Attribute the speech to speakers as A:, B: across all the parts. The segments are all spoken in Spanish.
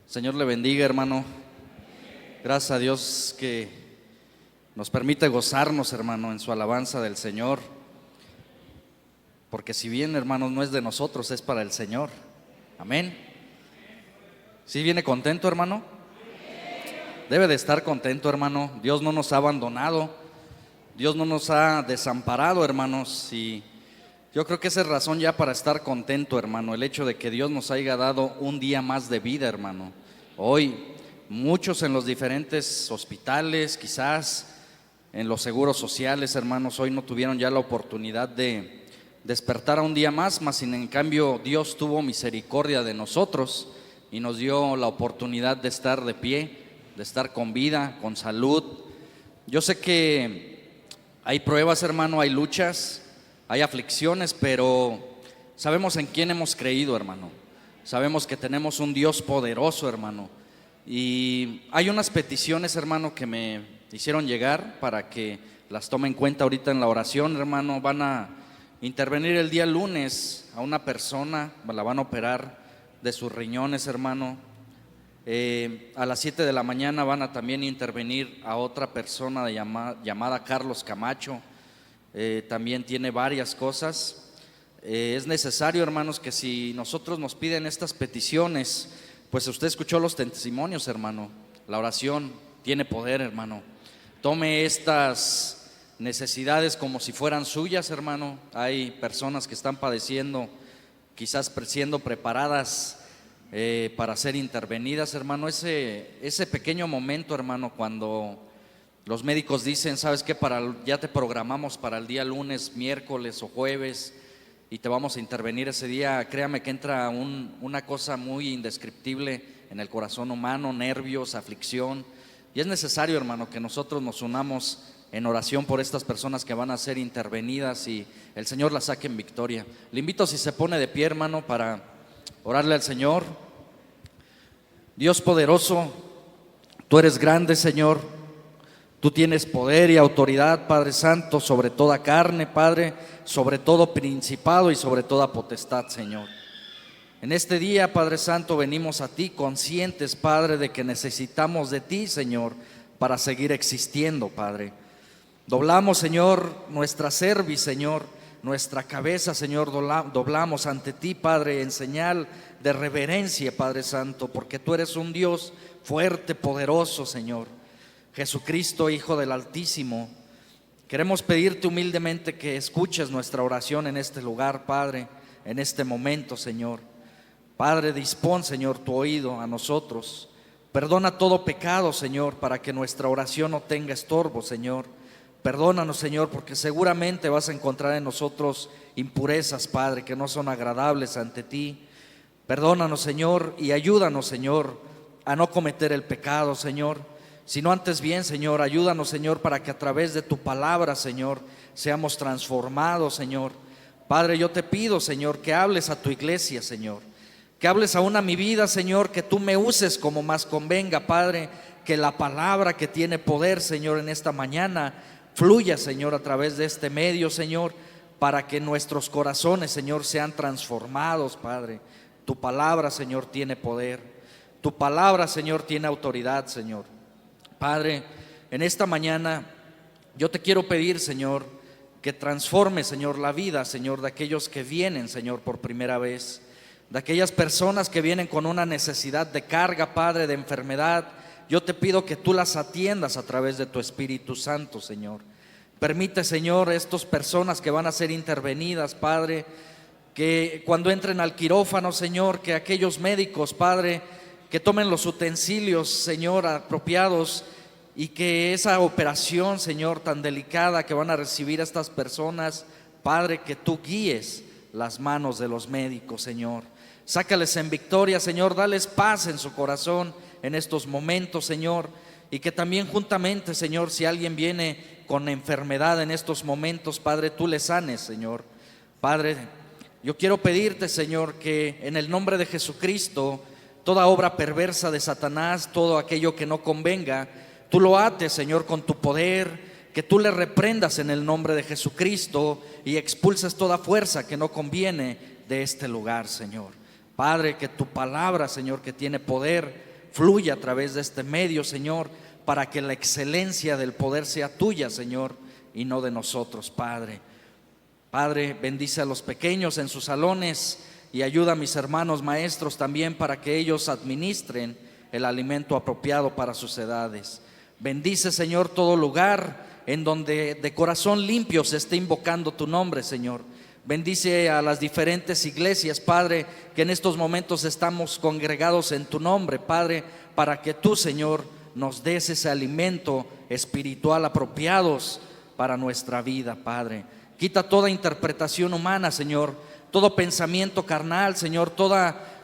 A: Señor le bendiga, hermano. Gracias a Dios que nos permite gozarnos, hermano, en su alabanza del Señor. Porque si bien, hermanos, no es de nosotros, es para el Señor. Amén. ¿Sí viene contento, hermano? Debe de estar contento, hermano. Dios no nos ha abandonado. Dios no nos ha desamparado, hermanos. Y yo creo que esa es razón ya para estar contento, hermano. El hecho de que Dios nos haya dado un día más de vida, hermano. Hoy muchos en los diferentes hospitales, quizás en los seguros sociales, hermanos, hoy no tuvieron ya la oportunidad de despertar a un día más, mas sin en cambio Dios tuvo misericordia de nosotros y nos dio la oportunidad de estar de pie, de estar con vida, con salud. Yo sé que hay pruebas, hermano, hay luchas, hay aflicciones, pero sabemos en quién hemos creído, hermano. Sabemos que tenemos un Dios poderoso, hermano. Y hay unas peticiones, hermano, que me hicieron llegar para que las tome en cuenta ahorita en la oración, hermano. Van a intervenir el día lunes a una persona, la van a operar de sus riñones, hermano. A las 7 de la mañana van a también intervenir a otra persona llamada Carlos Camacho. También tiene varias cosas. Es necesario, hermanos, que si nosotros nos piden estas peticiones, pues usted escuchó los testimonios, hermano. La oración tiene poder, hermano. Tome estas necesidades como si fueran suyas, hermano. Hay personas que están padeciendo, quizás siendo preparadas para ser intervenidas, hermano. Ese pequeño momento, hermano, cuando los médicos dicen, ¿sabes qué? Ya te programamos para el día lunes, miércoles o jueves y te vamos a intervenir ese día. Créame que entra una cosa muy indescriptible en el corazón humano, nervios, aflicción. Y es necesario, hermano, que nosotros nos unamos en oración por estas personas que van a ser intervenidas y el Señor las saque en victoria. Le invito, si se pone de pie, hermano, para orarle al Señor. Dios poderoso, tú eres grande, Señor. Tú tienes poder y autoridad, Padre Santo, sobre toda carne, Padre, sobre todo principado y sobre toda potestad, Señor. En este día, Padre Santo, venimos a ti conscientes, Padre, de que necesitamos de ti, Señor, para seguir existiendo, Padre. Doblamos, Señor, nuestra cerviz, Señor, nuestra cabeza, Señor, doblamos ante ti, Padre, en señal de reverencia, Padre Santo, porque tú eres un Dios fuerte, poderoso, Señor. Jesucristo, Hijo del Altísimo, queremos pedirte humildemente que escuches nuestra oración en este lugar, Padre, en este momento, Señor. Padre, dispón, Señor, tu oído a nosotros. Perdona todo pecado, Señor, para que nuestra oración no tenga estorbo, Señor. Perdónanos, Señor, porque seguramente vas a encontrar en nosotros impurezas, Padre, que no son agradables ante ti. Perdónanos, Señor, y ayúdanos, Señor, a no cometer el pecado, Señor. Sino antes bien, Señor, ayúdanos, Señor, para que a través de tu palabra, Señor, seamos transformados, Señor. Padre, yo te pido, Señor, que hables a tu iglesia, Señor. Que hables aún a mi vida, Señor, que tú me uses como más convenga, Padre. Que la palabra que tiene poder, Señor, en esta mañana fluya, Señor, a través de este medio, Señor, para que nuestros corazones, Señor, sean transformados, Padre. Tu palabra, Señor, tiene poder. Tu palabra, Señor, tiene autoridad, Señor. Padre, en esta mañana yo te quiero pedir, Señor, que transforme, Señor, la vida, Señor, de aquellos que vienen, Señor, por primera vez, de aquellas personas que vienen con una necesidad de carga, Padre, de enfermedad. Yo te pido que tú las atiendas a través de tu Espíritu Santo, Señor. Permite, Señor, estas personas que van a ser intervenidas, Padre, que cuando entren al quirófano, Señor, que aquellos médicos, Padre, que tomen los utensilios, Señor, apropiados, y que esa operación, Señor, tan delicada que van a recibir estas personas, Padre, que tú guíes las manos de los médicos, Señor. Sácales en victoria, Señor, dales paz en su corazón en estos momentos, Señor, y que también juntamente, Señor, si alguien viene con enfermedad en estos momentos, Padre, tú le sanes, Señor. Padre, yo quiero pedirte, Señor, que en el nombre de Jesucristo, toda obra perversa de Satanás, todo aquello que no convenga, tú lo ates, Señor, con tu poder, que tú le reprendas en el nombre de Jesucristo y expulses toda fuerza que no conviene de este lugar, Señor. Padre, que tu palabra, Señor, que tiene poder, fluya a través de este medio, Señor, para que la excelencia del poder sea tuya, Señor, y no de nosotros, Padre. Padre, bendice a los pequeños en sus salones y ayuda a mis hermanos maestros también para que ellos administren el alimento apropiado para sus edades. Bendice, Señor, todo lugar en donde de corazón limpio se esté invocando tu nombre, Señor. Bendice a las diferentes iglesias, Padre, que en estos momentos estamos congregados en tu nombre, Padre, para que tú, Señor, nos des ese alimento espiritual apropiados para nuestra vida, Padre. Quita toda interpretación humana, Señor, todo pensamiento carnal, Señor, toda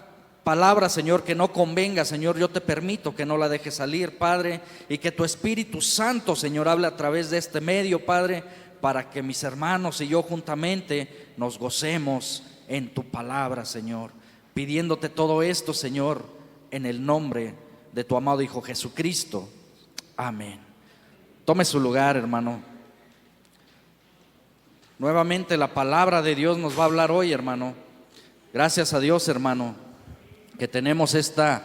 A: palabra, Señor, que no convenga, Señor, yo te permito que no la dejes salir, Padre, y que tu Espíritu Santo, Señor, hable a través de este medio, Padre, para que mis hermanos y yo juntamente nos gocemos en tu palabra, Señor, pidiéndote todo esto, Señor, en el nombre de tu amado Hijo Jesucristo. Amén. Tome su lugar, hermano. Nuevamente la palabra de Dios nos va a hablar hoy, hermano. Gracias a Dios, hermano, que tenemos esta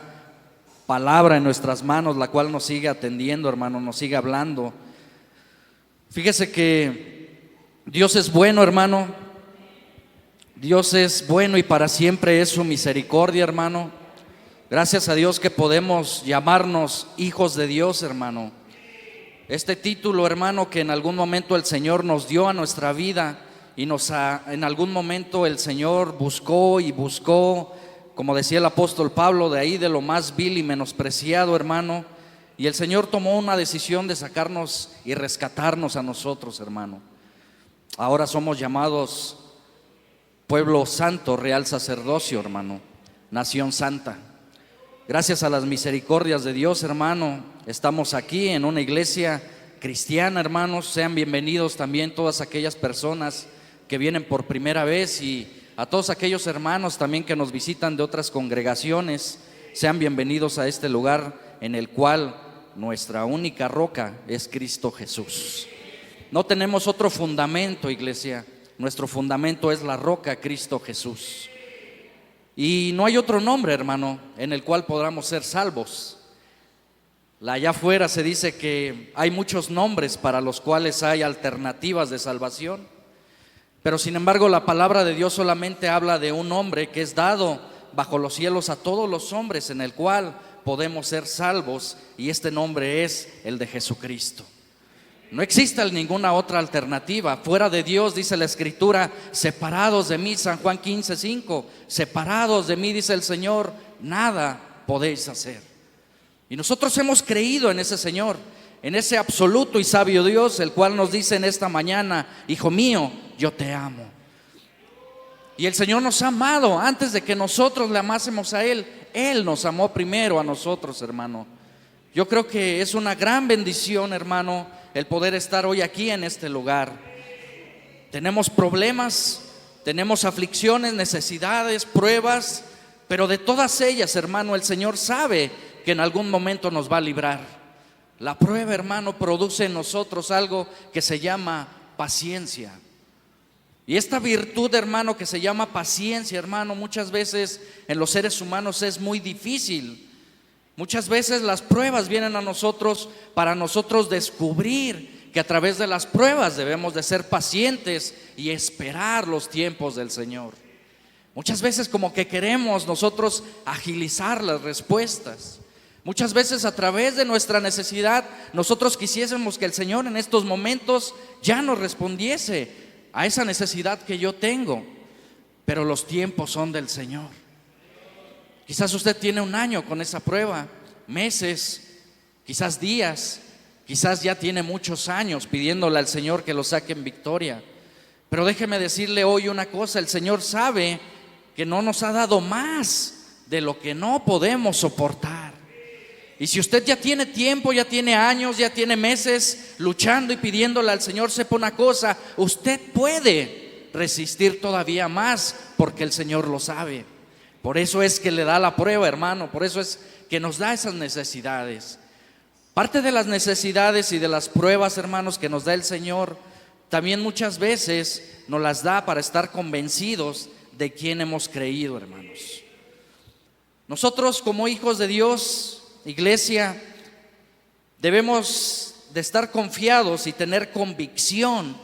A: palabra en nuestras manos, la cual nos sigue atendiendo, hermano, nos sigue hablando. Fíjese que Dios es bueno, hermano. Dios es bueno y para siempre es su misericordia, hermano. Gracias a Dios que podemos llamarnos hijos de Dios, hermano. Este título, hermano, que en algún momento el Señor nos dio a nuestra vida y en algún momento el Señor buscó y buscó, como decía el apóstol Pablo, de ahí de lo más vil y menospreciado, hermano, y el Señor tomó una decisión de sacarnos y rescatarnos a nosotros, hermano. Ahora somos llamados pueblo santo, real sacerdocio, hermano, nación santa. Gracias a las misericordias de Dios, hermano, estamos aquí en una iglesia cristiana, hermanos. Sean bienvenidos también todas aquellas personas que vienen por primera vez y a todos aquellos hermanos también que nos visitan de otras congregaciones. Sean bienvenidos a este lugar en el cual nuestra única roca es Cristo Jesús. No tenemos otro fundamento, iglesia. Nuestro fundamento es la roca, Cristo Jesús. Y no hay otro nombre, hermano, en el cual podamos ser salvos. Allá afuera se dice que hay muchos nombres para los cuales hay alternativas de salvación, pero sin embargo la palabra de Dios solamente habla de un nombre que es dado bajo los cielos a todos los hombres, en el cual podemos ser salvos, y este nombre es el de Jesucristo. No existe ninguna otra alternativa. Fuera de Dios, dice la Escritura, separados de mí, San Juan 15:5, separados de mí, dice el Señor, nada podéis hacer. Y nosotros hemos creído en ese Señor, en ese absoluto y sabio Dios, el cual nos dice en esta mañana: hijo mío, yo te amo. Y el Señor nos ha amado antes de que nosotros le amásemos a Él. Él nos amó primero a nosotros, hermano. Yo creo que es una gran bendición, hermano, el poder estar hoy aquí en este lugar. Tenemos problemas, tenemos aflicciones, necesidades, pruebas, pero de todas ellas, hermano, el Señor sabe que en algún momento nos va a librar. La prueba, hermano, produce en nosotros algo que se llama paciencia. Y esta virtud, hermano, que se llama paciencia, hermano, muchas veces en los seres humanos es muy difícil. Muchas veces las pruebas vienen a nosotros para nosotros descubrir que a través de las pruebas debemos de ser pacientes y esperar los tiempos del Señor. Muchas veces como que queremos nosotros agilizar las respuestas. Muchas veces a través de nuestra necesidad nosotros quisiésemos que el Señor en estos momentos ya nos respondiese a esa necesidad que yo tengo, pero los tiempos son del Señor. Quizás usted tiene un año con esa prueba, meses, quizás días, quizás ya tiene muchos años pidiéndole al Señor que lo saque en victoria. Pero déjeme decirle hoy una cosa: el Señor sabe que no nos ha dado más de lo que no podemos soportar. Y si usted ya tiene tiempo, ya tiene años, ya tiene meses luchando y pidiéndole al Señor, sepa una cosa: usted puede resistir todavía más, porque el Señor lo sabe. Por eso es que le da la prueba, hermano. Por eso es que nos da esas necesidades. Parte de las necesidades y de las pruebas, hermanos, que nos da el Señor, también muchas veces nos las da para estar convencidos de quién hemos creído, hermanos. Nosotros como hijos de Dios iglesia, debemos de estar confiados y tener convicción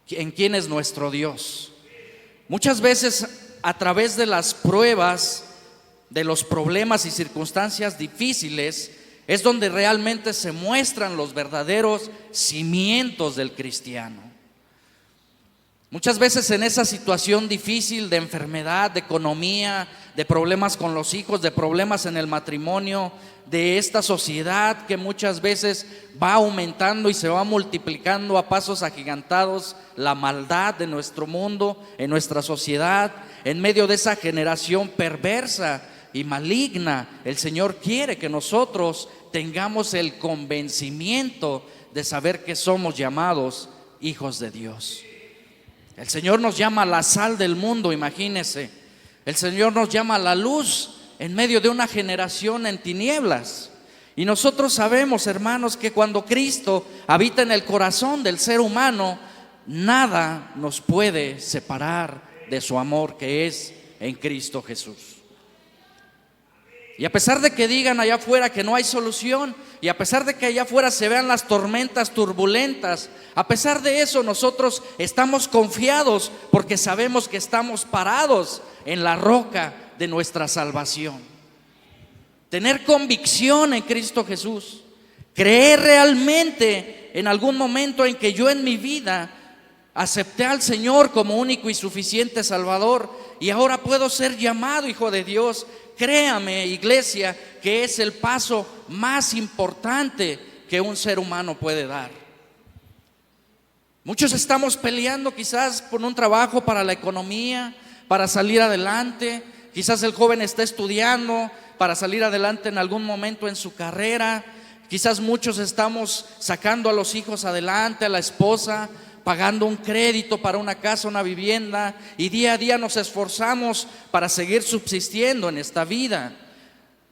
A: en quién es nuestro Dios. Muchas veces a través de las pruebas, de los problemas y circunstancias difíciles, es donde realmente se muestran los verdaderos cimientos del cristiano. Muchas veces en esa situación difícil de enfermedad, de economía, de problemas con los hijos, de problemas en el matrimonio, de esta sociedad que muchas veces va aumentando y se va multiplicando a pasos agigantados, la maldad de nuestro mundo, en nuestra sociedad, en medio de esa generación perversa y maligna, el Señor quiere que nosotros tengamos el convencimiento de saber que somos llamados hijos de Dios. El Señor nos llama la sal del mundo, imagínense. El Señor nos llama la luz en medio de una generación en tinieblas. Y nosotros sabemos, hermanos, que cuando Cristo habita en el corazón del ser humano, nada nos puede separar de su amor que es en Cristo Jesús. Y a pesar de que digan allá afuera que no hay solución, y a pesar de que allá afuera se vean las tormentas turbulentas, a pesar de eso nosotros estamos confiados porque sabemos que estamos parados en la roca de nuestra salvación. Tener convicción en Cristo Jesús, creer realmente en algún momento en que yo en mi vida acepté al Señor como único y suficiente Salvador y ahora puedo ser llamado hijo de Dios. Créame, iglesia, que es el paso más importante que un ser humano puede dar. Muchos estamos peleando quizás por un trabajo para la economía, para salir adelante. Quizás el joven está estudiando para salir adelante en algún momento en su carrera. Quizás muchos estamos sacando a los hijos adelante, a la esposa, pagando un crédito para una casa, una vivienda, y día a día nos esforzamos para seguir subsistiendo en esta vida.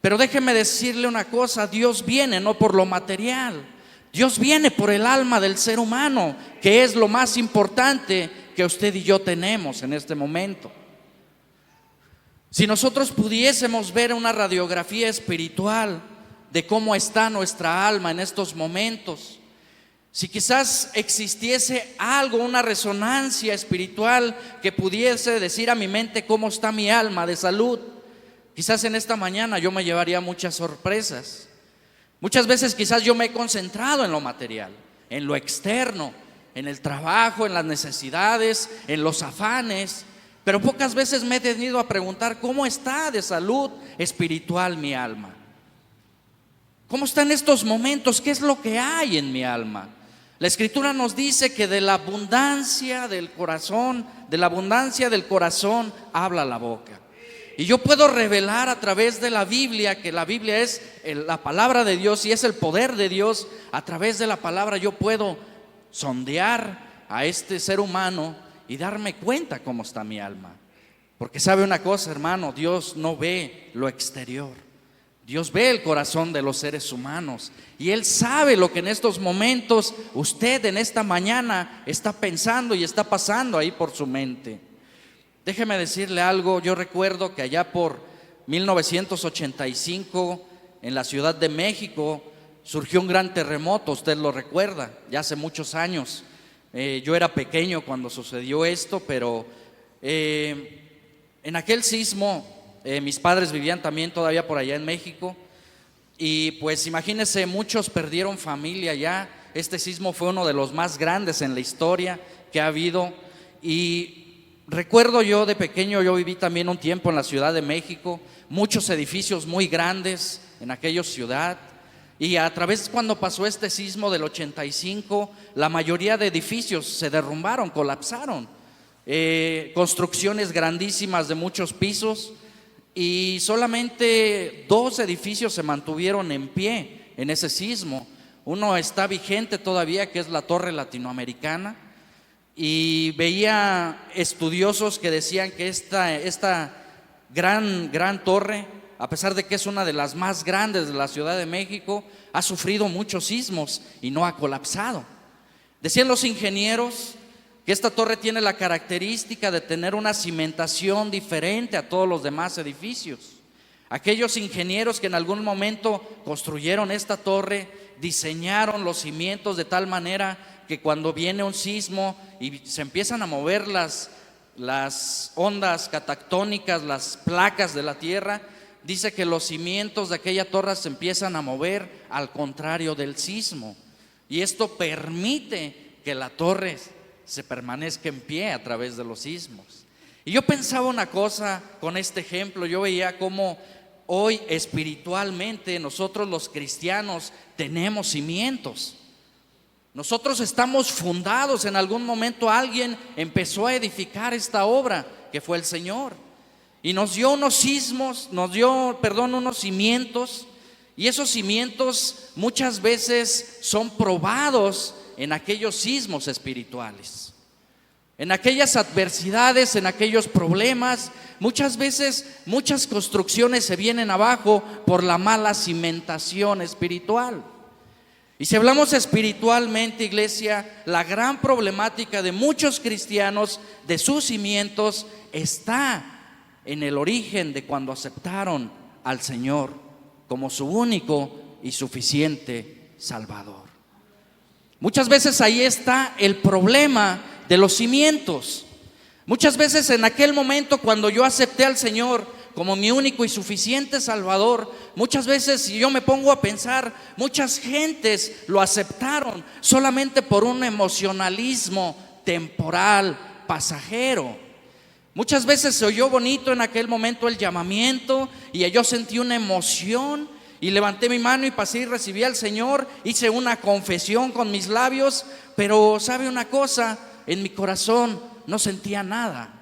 A: Pero déjeme decirle una cosa, Dios viene no por lo material, Dios viene por el alma del ser humano, que es lo más importante que usted y yo tenemos en este momento. Si nosotros pudiésemos ver una radiografía espiritual de cómo está nuestra alma en estos momentos, si quizás existiese algo, una resonancia espiritual que pudiese decir a mi mente cómo está mi alma de salud, quizás en esta mañana yo me llevaría muchas sorpresas. Muchas veces quizás yo me he concentrado en lo material, en lo externo, en el trabajo, en las necesidades, en los afanes, pero pocas veces me he detenido a preguntar cómo está de salud espiritual mi alma. ¿Cómo está en estos momentos? ¿Qué es lo que hay en mi alma? La Escritura nos dice que de la abundancia del corazón habla la boca. Y yo puedo revelar a través de la Biblia, que la Biblia es la palabra de Dios y es el poder de Dios. A través de la palabra yo puedo sondear a este ser humano y darme cuenta cómo está mi alma. Porque sabe una cosa, hermano, Dios no ve lo exterior. Dios ve el corazón de los seres humanos y Él sabe lo que en estos momentos usted en esta mañana está pensando y está pasando ahí por su mente. Déjeme decirle algo, yo recuerdo que allá por 1985 en la Ciudad de México surgió un gran terremoto, usted lo recuerda, ya hace muchos años. Yo era pequeño cuando sucedió esto, pero en aquel sismo mis padres vivían también todavía por allá en México y pues imagínense, muchos perdieron familia allá. Este sismo fue uno de los más grandes en la historia que ha habido y recuerdo yo de pequeño, yo viví también un tiempo en la Ciudad de México, muchos edificios muy grandes en aquella ciudad y a través cuando pasó este sismo del 85 la mayoría de edificios se derrumbaron, colapsaron, construcciones grandísimas de muchos pisos. Y solamente 2 edificios se mantuvieron en pie en ese sismo. Uno está vigente todavía, que es la Torre Latinoamericana. Y veía estudiosos que decían que esta gran torre, a pesar de que es una de las más grandes de la Ciudad de México, ha sufrido muchos sismos y no ha colapsado. Decían los ingenieros que esta torre tiene la característica de tener una cimentación diferente a todos los demás edificios. Aquellos ingenieros que en algún momento construyeron esta torre, diseñaron los cimientos de tal manera que cuando viene un sismo y se empiezan a mover las ondas catactónicas, las placas de la tierra, dice que los cimientos de aquella torre se empiezan a mover al contrario del sismo. Y esto permite que la torre se permanezca en pie a través de los sismos. Y yo pensaba una cosa con este ejemplo, yo veía cómo hoy espiritualmente nosotros los cristianos tenemos cimientos. Nosotros estamos fundados, en algún momento alguien empezó a edificar esta obra que fue el Señor. Y nos dio unos cimientos, y esos cimientos muchas veces son probados en aquellos sismos espirituales, en aquellas adversidades, en aquellos problemas. Muchas veces muchas construcciones se vienen abajo por la mala cimentación espiritual. Y si hablamos espiritualmente, iglesia, la gran problemática de muchos cristianos, de sus cimientos, está en el origen de cuando aceptaron al Señor como su único y suficiente Salvador. Muchas veces ahí está el problema de los cimientos. Muchas veces en aquel momento cuando yo acepté al Señor como mi único y suficiente Salvador, muchas veces, si yo me pongo a pensar, muchas gentes lo aceptaron solamente por un emocionalismo temporal, pasajero. Muchas veces se oyó bonito en aquel momento el llamamiento y yo sentí una emoción y levanté mi mano y pasé y recibí al Señor, hice una confesión con mis labios, pero ¿sabe una cosa? En mi corazón no sentía nada.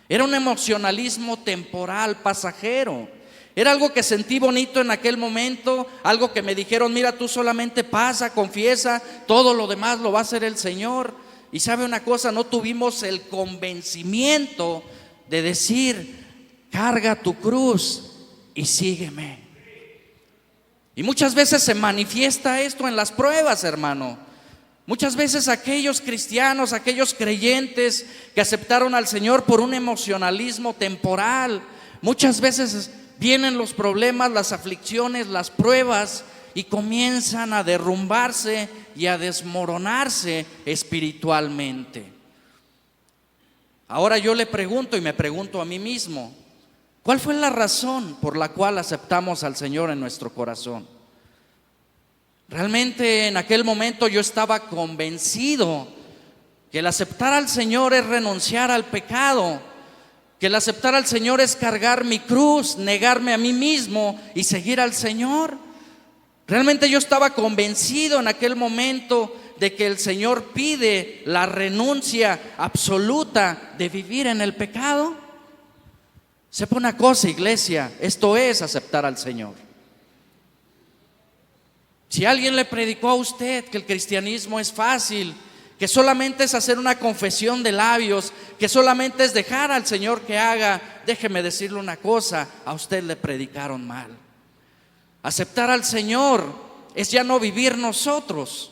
A: Era un emocionalismo temporal, pasajero. Era algo que sentí bonito en aquel momento, algo que me dijeron: mira, tú solamente pasa, confiesa, todo lo demás lo va a hacer el Señor. Y ¿sabe una cosa? No tuvimos el convencimiento de decir: carga tu cruz y sígueme. Y muchas veces se manifiesta esto en las pruebas, hermano. Muchas veces aquellos cristianos, aquellos creyentes que aceptaron al Señor por un emocionalismo temporal, muchas veces vienen los problemas, las aflicciones, las pruebas, y comienzan a derrumbarse y a desmoronarse espiritualmente. Ahora yo le pregunto y me pregunto a mí mismo: ¿cuál fue la razón por la cual aceptamos al Señor en nuestro corazón? Realmente en aquel momento yo estaba convencido que el aceptar al Señor es renunciar al pecado, que el aceptar al Señor es cargar mi cruz, negarme a mí mismo y seguir al Señor. Realmente yo estaba convencido en aquel momento de que el Señor pide la renuncia absoluta de vivir en el pecado. Sepa una cosa, iglesia, esto es aceptar al Señor. Si alguien le predicó a usted que el cristianismo es fácil, que solamente es hacer una confesión de labios, que solamente es dejar al Señor que haga, déjeme decirle una cosa: a usted le predicaron mal. Aceptar al Señor es ya no vivir nosotros.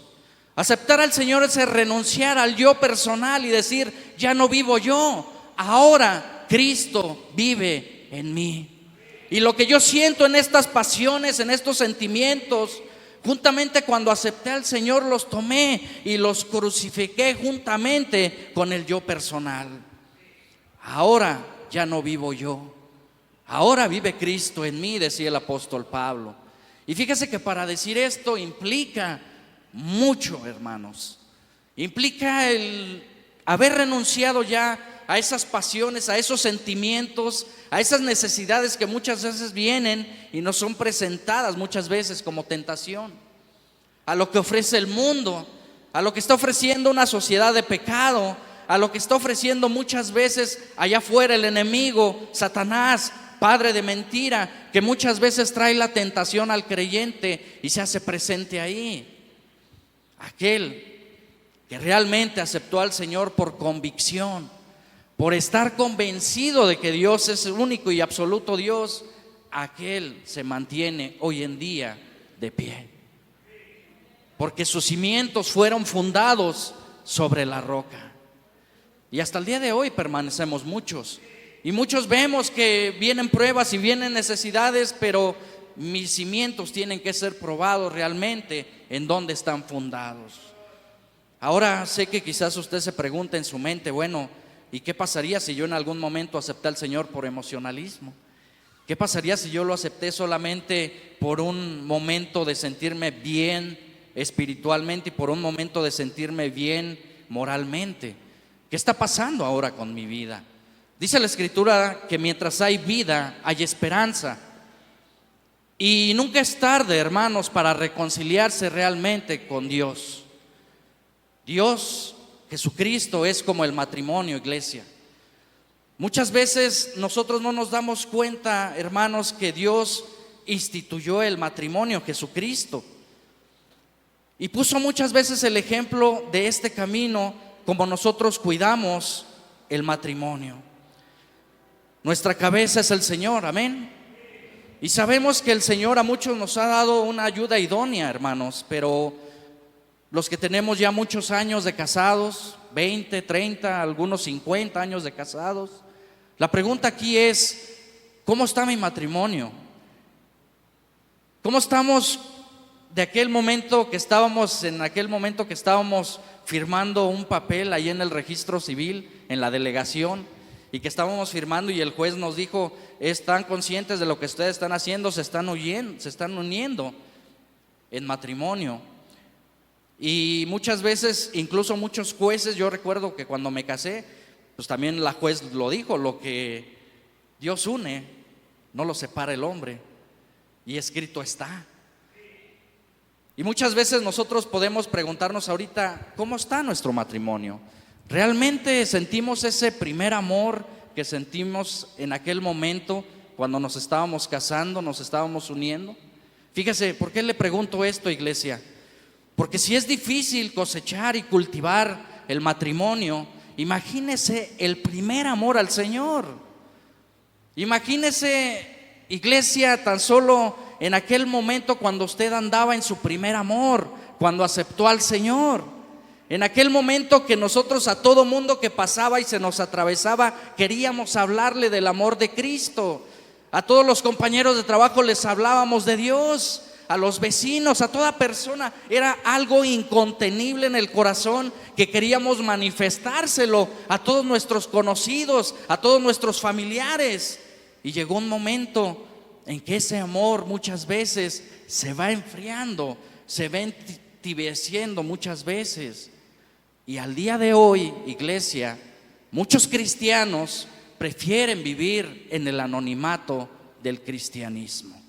A: Aceptar al Señor es renunciar al yo personal y decir: ya no vivo yo, ahora Cristo vive en mí. Y lo que yo siento en estas pasiones, en estos sentimientos, juntamente cuando acepté al Señor, los tomé y los crucifiqué juntamente con el yo personal. Ahora ya no vivo yo, ahora vive Cristo en mí, decía el apóstol Pablo. Y fíjese que para decir esto implica mucho, hermanos. Implica el haber renunciado ya a esas pasiones, a esos sentimientos, a esas necesidades que muchas veces vienen y nos son presentadas muchas veces como tentación, a lo que ofrece el mundo, a lo que está ofreciendo una sociedad de pecado, a lo que está ofreciendo muchas veces allá afuera el enemigo, Satanás, padre de mentira, que muchas veces trae la tentación al creyente y se hace presente ahí. Aquel que realmente aceptó al Señor por convicción, por estar convencido de que Dios es el único y absoluto Dios, aquel se mantiene hoy en día de pie, porque sus cimientos fueron fundados sobre la roca. Y hasta el día de hoy permanecemos muchos Y muchos vemos que vienen pruebas y vienen necesidades, pero mis cimientos tienen que ser probados realmente en dónde están fundados. Ahora sé que quizás usted se pregunte en su mente, bueno, ¿y qué pasaría si yo en algún momento acepté al Señor por emocionalismo? ¿Qué pasaría si yo lo acepté solamente por un momento de sentirme bien espiritualmente y por un momento de sentirme bien moralmente? ¿Qué está pasando ahora con mi vida? Dice la Escritura que mientras hay vida, hay esperanza. Y nunca es tarde, hermanos, para reconciliarse realmente con Dios. Dios, Jesucristo, es como el matrimonio, iglesia. Muchas veces nosotros no nos damos cuenta, hermanos, que Dios instituyó el matrimonio, Jesucristo. Y puso muchas veces el ejemplo de este camino, como nosotros cuidamos el matrimonio. Nuestra cabeza es el Señor, amén. Y sabemos que el Señor a muchos nos ha dado una ayuda idónea, hermanos, pero los que tenemos ya muchos años de casados, 20, 30, algunos 50 años de casados, la pregunta aquí es, ¿cómo está mi matrimonio? ¿Cómo estamos de aquel momento que estábamos firmando un papel ahí en el registro civil, en la delegación, y que estábamos firmando y el juez nos dijo, están conscientes de lo que ustedes están haciendo, se están uniendo en matrimonio? Y muchas veces, incluso muchos jueces, yo recuerdo que cuando me casé, pues también la juez lo dijo, lo que Dios une, no lo separa el hombre, y escrito está. Y muchas veces nosotros podemos preguntarnos ahorita, ¿cómo está nuestro matrimonio? ¿Realmente sentimos ese primer amor que sentimos en aquel momento cuando nos estábamos casando, nos estábamos uniendo? Fíjese, ¿por qué le pregunto esto, iglesia? Porque si es difícil cosechar y cultivar el matrimonio, imagínese el primer amor al Señor. Imagínese, iglesia, tan solo en aquel momento cuando usted andaba en su primer amor, cuando aceptó al Señor. En aquel momento que nosotros a todo mundo que pasaba y se nos atravesaba, queríamos hablarle del amor de Cristo. A todos los compañeros de trabajo les hablábamos de Dios. A los vecinos, a toda persona, era algo incontenible en el corazón que queríamos manifestárselo a todos nuestros conocidos, a todos nuestros familiares. Y llegó un momento en que ese amor muchas veces se va enfriando, se va entibieciendo muchas veces. Y al día de hoy, iglesia, muchos cristianos prefieren vivir en el anonimato del cristianismo.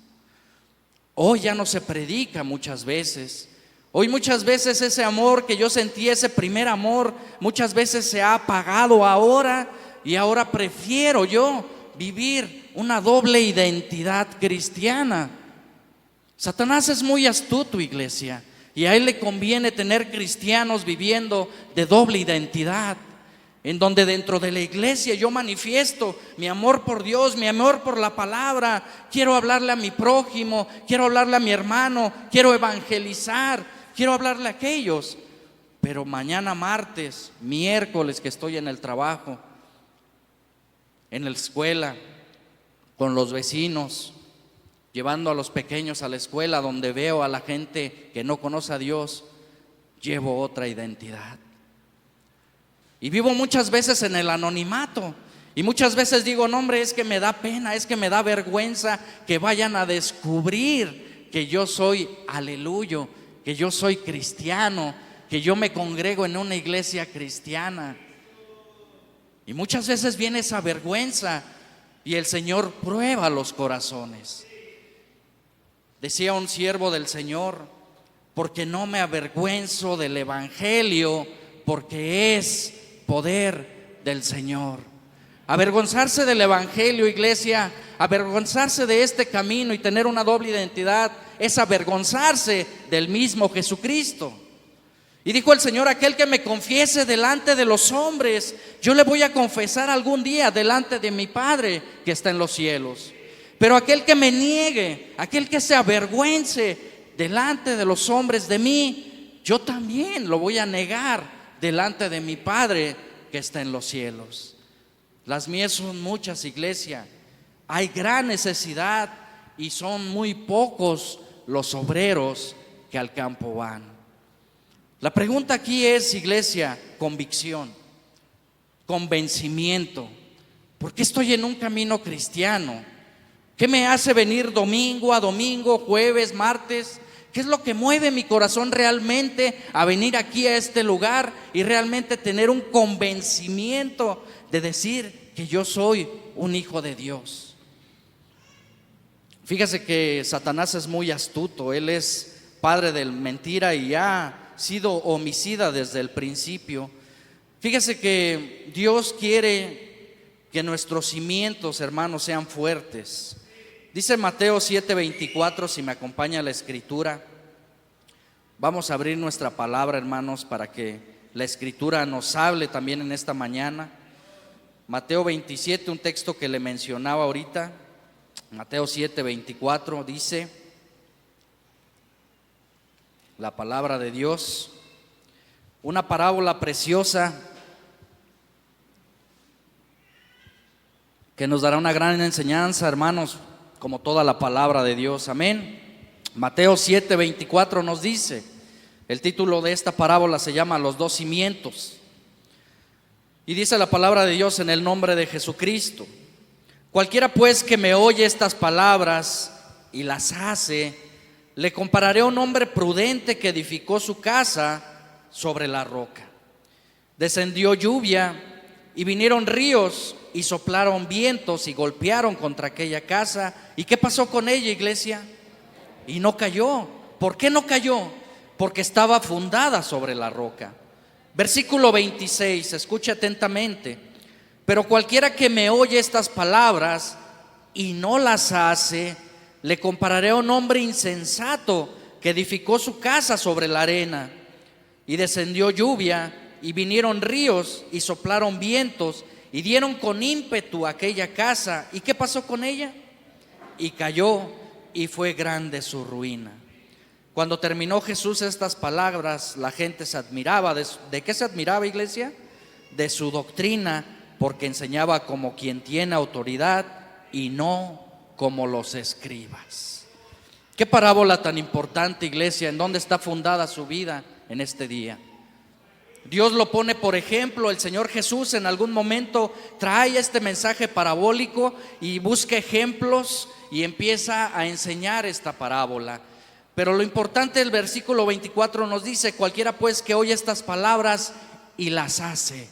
A: Hoy ya no se predica muchas veces. Hoy muchas veces ese amor que yo sentí, ese primer amor, muchas veces se ha apagado ahora. Y ahora prefiero yo vivir una doble identidad cristiana. Satanás es muy astuto, iglesia, y a él le conviene tener cristianos viviendo de doble identidad, en donde dentro de la iglesia yo manifiesto mi amor por Dios, mi amor por la palabra, quiero hablarle a mi prójimo, quiero hablarle a mi hermano, quiero evangelizar, quiero hablarle a aquellos. Pero mañana martes, miércoles que estoy en el trabajo, en la escuela, con los vecinos, llevando a los pequeños a la escuela, donde veo a la gente que no conoce a Dios, llevo otra identidad. Y vivo muchas veces en el anonimato. Y muchas veces digo, no hombre, es que me da pena, es que me da vergüenza que vayan a descubrir que yo soy aleluyo, que yo soy cristiano, que yo me congrego en una iglesia cristiana. Y muchas veces viene esa vergüenza y el Señor prueba los corazones. Decía un siervo del Señor, porque no me avergüenzo del evangelio, porque es poder del Señor. Avergonzarse del evangelio, iglesia, avergonzarse de este camino y tener una doble identidad es avergonzarse del mismo Jesucristo. Y dijo el Señor, aquel que me confiese delante de los hombres, yo le voy a confesar algún día delante de mi Padre que está en los cielos. Pero aquel que me niegue, aquel que se avergüence delante de los hombres de mí, yo también lo voy a negar delante de mi Padre que está en los cielos. Las mies son muchas, iglesia. Hay gran necesidad y son muy pocos los obreros que al campo van. La pregunta aquí es, iglesia, convicción, convencimiento. ¿Por qué estoy en un camino cristiano? ¿Qué me hace venir domingo a domingo, jueves, martes? ¿Qué es lo que mueve mi corazón realmente a venir aquí a este lugar y realmente tener un convencimiento de decir que yo soy un hijo de Dios? Fíjese que Satanás es muy astuto. Él es padre de mentira y ha sido homicida desde el principio. Fíjese que Dios quiere que nuestros cimientos, hermanos, sean fuertes. Dice Mateo 7:24, si me acompaña la escritura. Vamos a abrir nuestra palabra, hermanos, para que la escritura nos hable también en esta mañana. Mateo 27, un texto que le mencionaba ahorita. Mateo 7:24 dice la palabra de Dios, una parábola preciosa que nos dará una gran enseñanza, hermanos, como toda la palabra de Dios. Amén. Mateo 7:24 nos dice, el título de esta parábola se llama Los dos cimientos. Y dice la palabra de Dios en el nombre de Jesucristo: cualquiera pues que me oye estas palabras y las hace, le compararé a un hombre prudente que edificó su casa sobre la roca. Descendió lluvia y vinieron ríos y soplaron vientos y golpearon contra aquella casa. ¿Y qué pasó con ella, iglesia? Y no cayó. ¿Por qué no cayó? Porque estaba fundada sobre la roca. Versículo 26, escuche atentamente. Pero cualquiera que me oye estas palabras y no las hace, le compararé a un hombre insensato que edificó su casa sobre la arena. Y descendió lluvia y vinieron ríos y soplaron vientos y dieron con ímpetu a aquella casa. ¿Y qué pasó con ella? Y cayó, y fue grande su ruina. Cuando terminó Jesús estas palabras, la gente se admiraba. ¿De qué se admiraba, iglesia? De su doctrina, porque enseñaba como quien tiene autoridad y no como los escribas. Qué parábola tan importante, iglesia. ¿En dónde está fundada su vida en este día? Dios lo pone por ejemplo. El Señor Jesús en algún momento trae este mensaje parabólico y busca ejemplos y empieza a enseñar esta parábola. Pero lo importante del versículo 24 nos dice: cualquiera pues que oye estas palabras y las hace.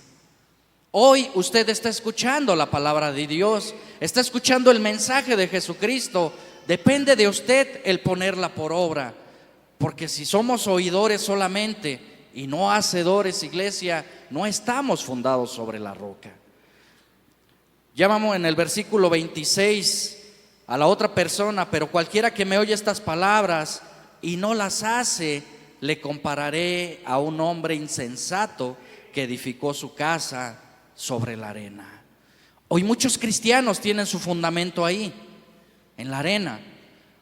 A: Hoy usted está escuchando la palabra de Dios, está escuchando el mensaje de Jesucristo. Depende de usted el ponerla por obra, porque si somos oidores solamente y no hacedores, iglesia, no estamos fundados sobre la roca. Llamamos en el versículo 26 a la otra persona: pero cualquiera que me oye estas palabras y no las hace, le compararé a un hombre insensato que edificó su casa sobre la arena. Hoy muchos cristianos tienen su fundamento ahí, en la arena.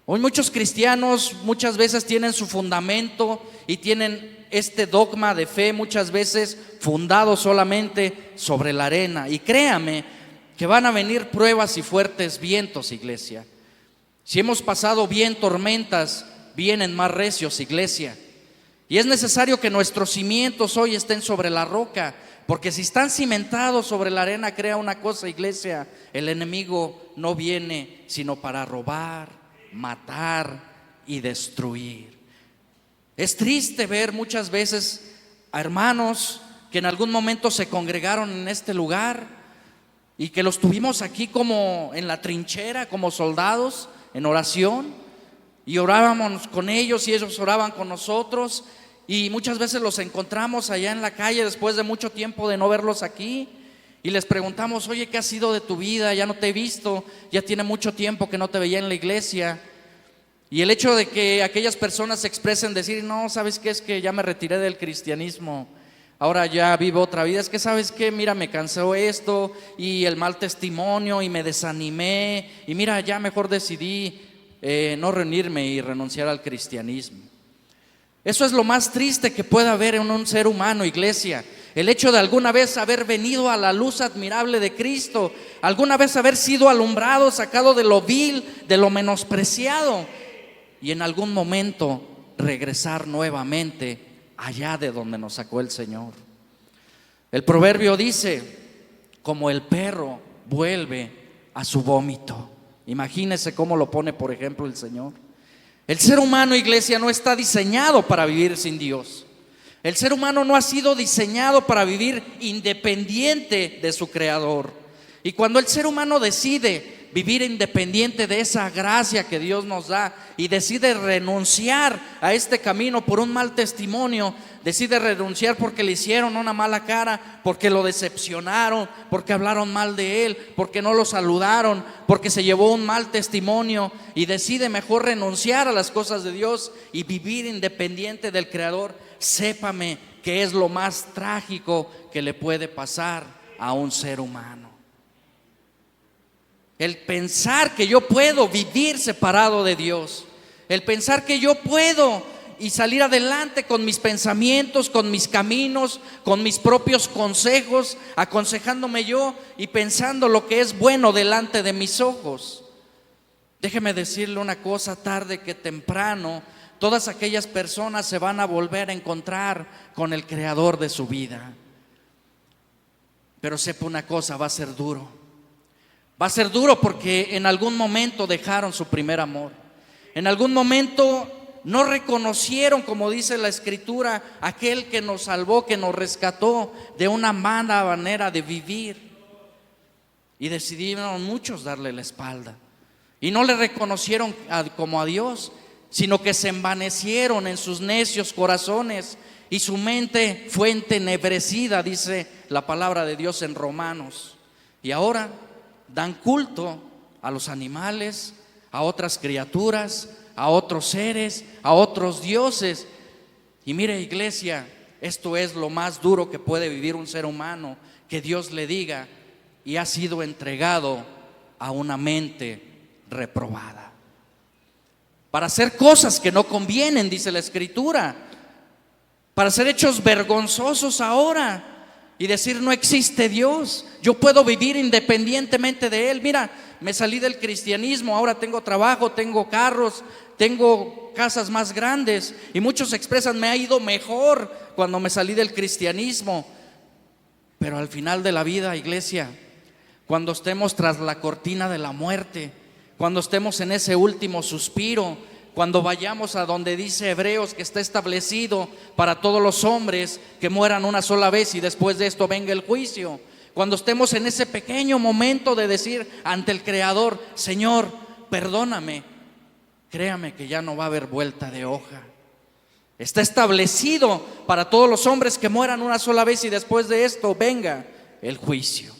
A: Hoy muchos cristianos muchas veces tienen su fundamento y tienen este dogma de fe muchas veces fundado solamente sobre la arena. Y créame que van a venir pruebas y fuertes vientos, iglesia. Si hemos pasado bien tormentas, vienen más recios, iglesia. Y es necesario que nuestros cimientos hoy estén sobre la roca, porque si están cimentados sobre la arena, crea una cosa, iglesia: el enemigo no viene sino para robar, matar y destruir. Es triste ver muchas veces a hermanos que en algún momento se congregaron en este lugar y que los tuvimos aquí como en la trinchera, como soldados en oración, y orábamos con ellos y ellos oraban con nosotros, y muchas veces los encontramos allá en la calle después de mucho tiempo de no verlos aquí, y les preguntamos: oye, ¿qué ha sido de tu vida? Ya no te he visto, ya tiene mucho tiempo que no te veía en la iglesia. Y el hecho de que aquellas personas se expresen, decir: no, ¿sabes qué? Es que ya me retiré del cristianismo, ahora ya vivo otra vida. Es que, ¿sabes qué? Mira, me cansó esto y el mal testimonio y me desanimé, y mira, ya mejor decidí no reunirme y renunciar al cristianismo. Eso es lo más triste que pueda haber en un ser humano, iglesia. el hecho de alguna vez haber venido a la luz admirable de Cristo, alguna vez haber sido alumbrado, sacado de lo vil, de lo menospreciado, y en algún momento regresar nuevamente allá de donde nos sacó el Señor. El proverbio dice: como el perro vuelve a su vómito. Imagínese cómo lo pone, por ejemplo, el Señor. El ser humano, iglesia, no está diseñado para vivir sin Dios. El ser humano no ha sido diseñado para vivir independiente de su Creador. Y cuando el ser humano decide vivir independiente de esa gracia que Dios nos da y decide renunciar a este camino por un mal testimonio, decide renunciar porque le hicieron una mala cara, porque lo decepcionaron, porque hablaron mal de él, porque no lo saludaron, porque se llevó un mal testimonio, y decide mejor renunciar a las cosas de Dios y vivir independiente del Creador, sépame que es lo más trágico que le puede pasar a un ser humano. El pensar que yo puedo vivir separado de Dios, el pensar que yo puedo y salir adelante con mis pensamientos, con mis caminos, con mis propios consejos, aconsejándome yo y pensando lo que es bueno delante de mis ojos. Déjeme decirle una cosa: tarde que temprano todas aquellas personas se van a volver a encontrar con el Creador de su vida. Pero sepa una cosa, va a ser duro. Va a ser duro porque en algún momento dejaron su primer amor. En algún momento no reconocieron, como dice la Escritura, aquel que nos salvó, que nos rescató de una mala manera de vivir. Y decidieron muchos darle la espalda. Y no le reconocieron como a Dios, sino que se envanecieron en sus necios corazones y su mente fue entenebrecida, dice la palabra de Dios en Romanos. Y ahora dan culto a los animales, a otras criaturas, a otros seres, a otros dioses. Y mire, iglesia, esto es lo más duro que puede vivir un ser humano, que Dios le diga: y ha sido entregado a una mente reprobada para hacer cosas que no convienen, dice la Escritura, para ser hechos vergonzosos ahora y decir: no existe Dios, yo puedo vivir independientemente de Él. Mira, me salí del cristianismo, ahora tengo trabajo, tengo carros, tengo casas más grandes, y muchos expresan: me ha ido mejor cuando me salí del cristianismo. Pero al final de la vida, iglesia, cuando estemos tras la cortina de la muerte, cuando estemos en ese último suspiro, cuando vayamos a donde dice Hebreos que está establecido para todos los hombres que mueran una sola vez y después de esto venga el juicio, cuando estemos en ese pequeño momento de decir ante el Creador: Señor, perdóname, créame que ya no va a haber vuelta de hoja. Está establecido para todos los hombres que mueran una sola vez y después de esto venga el juicio.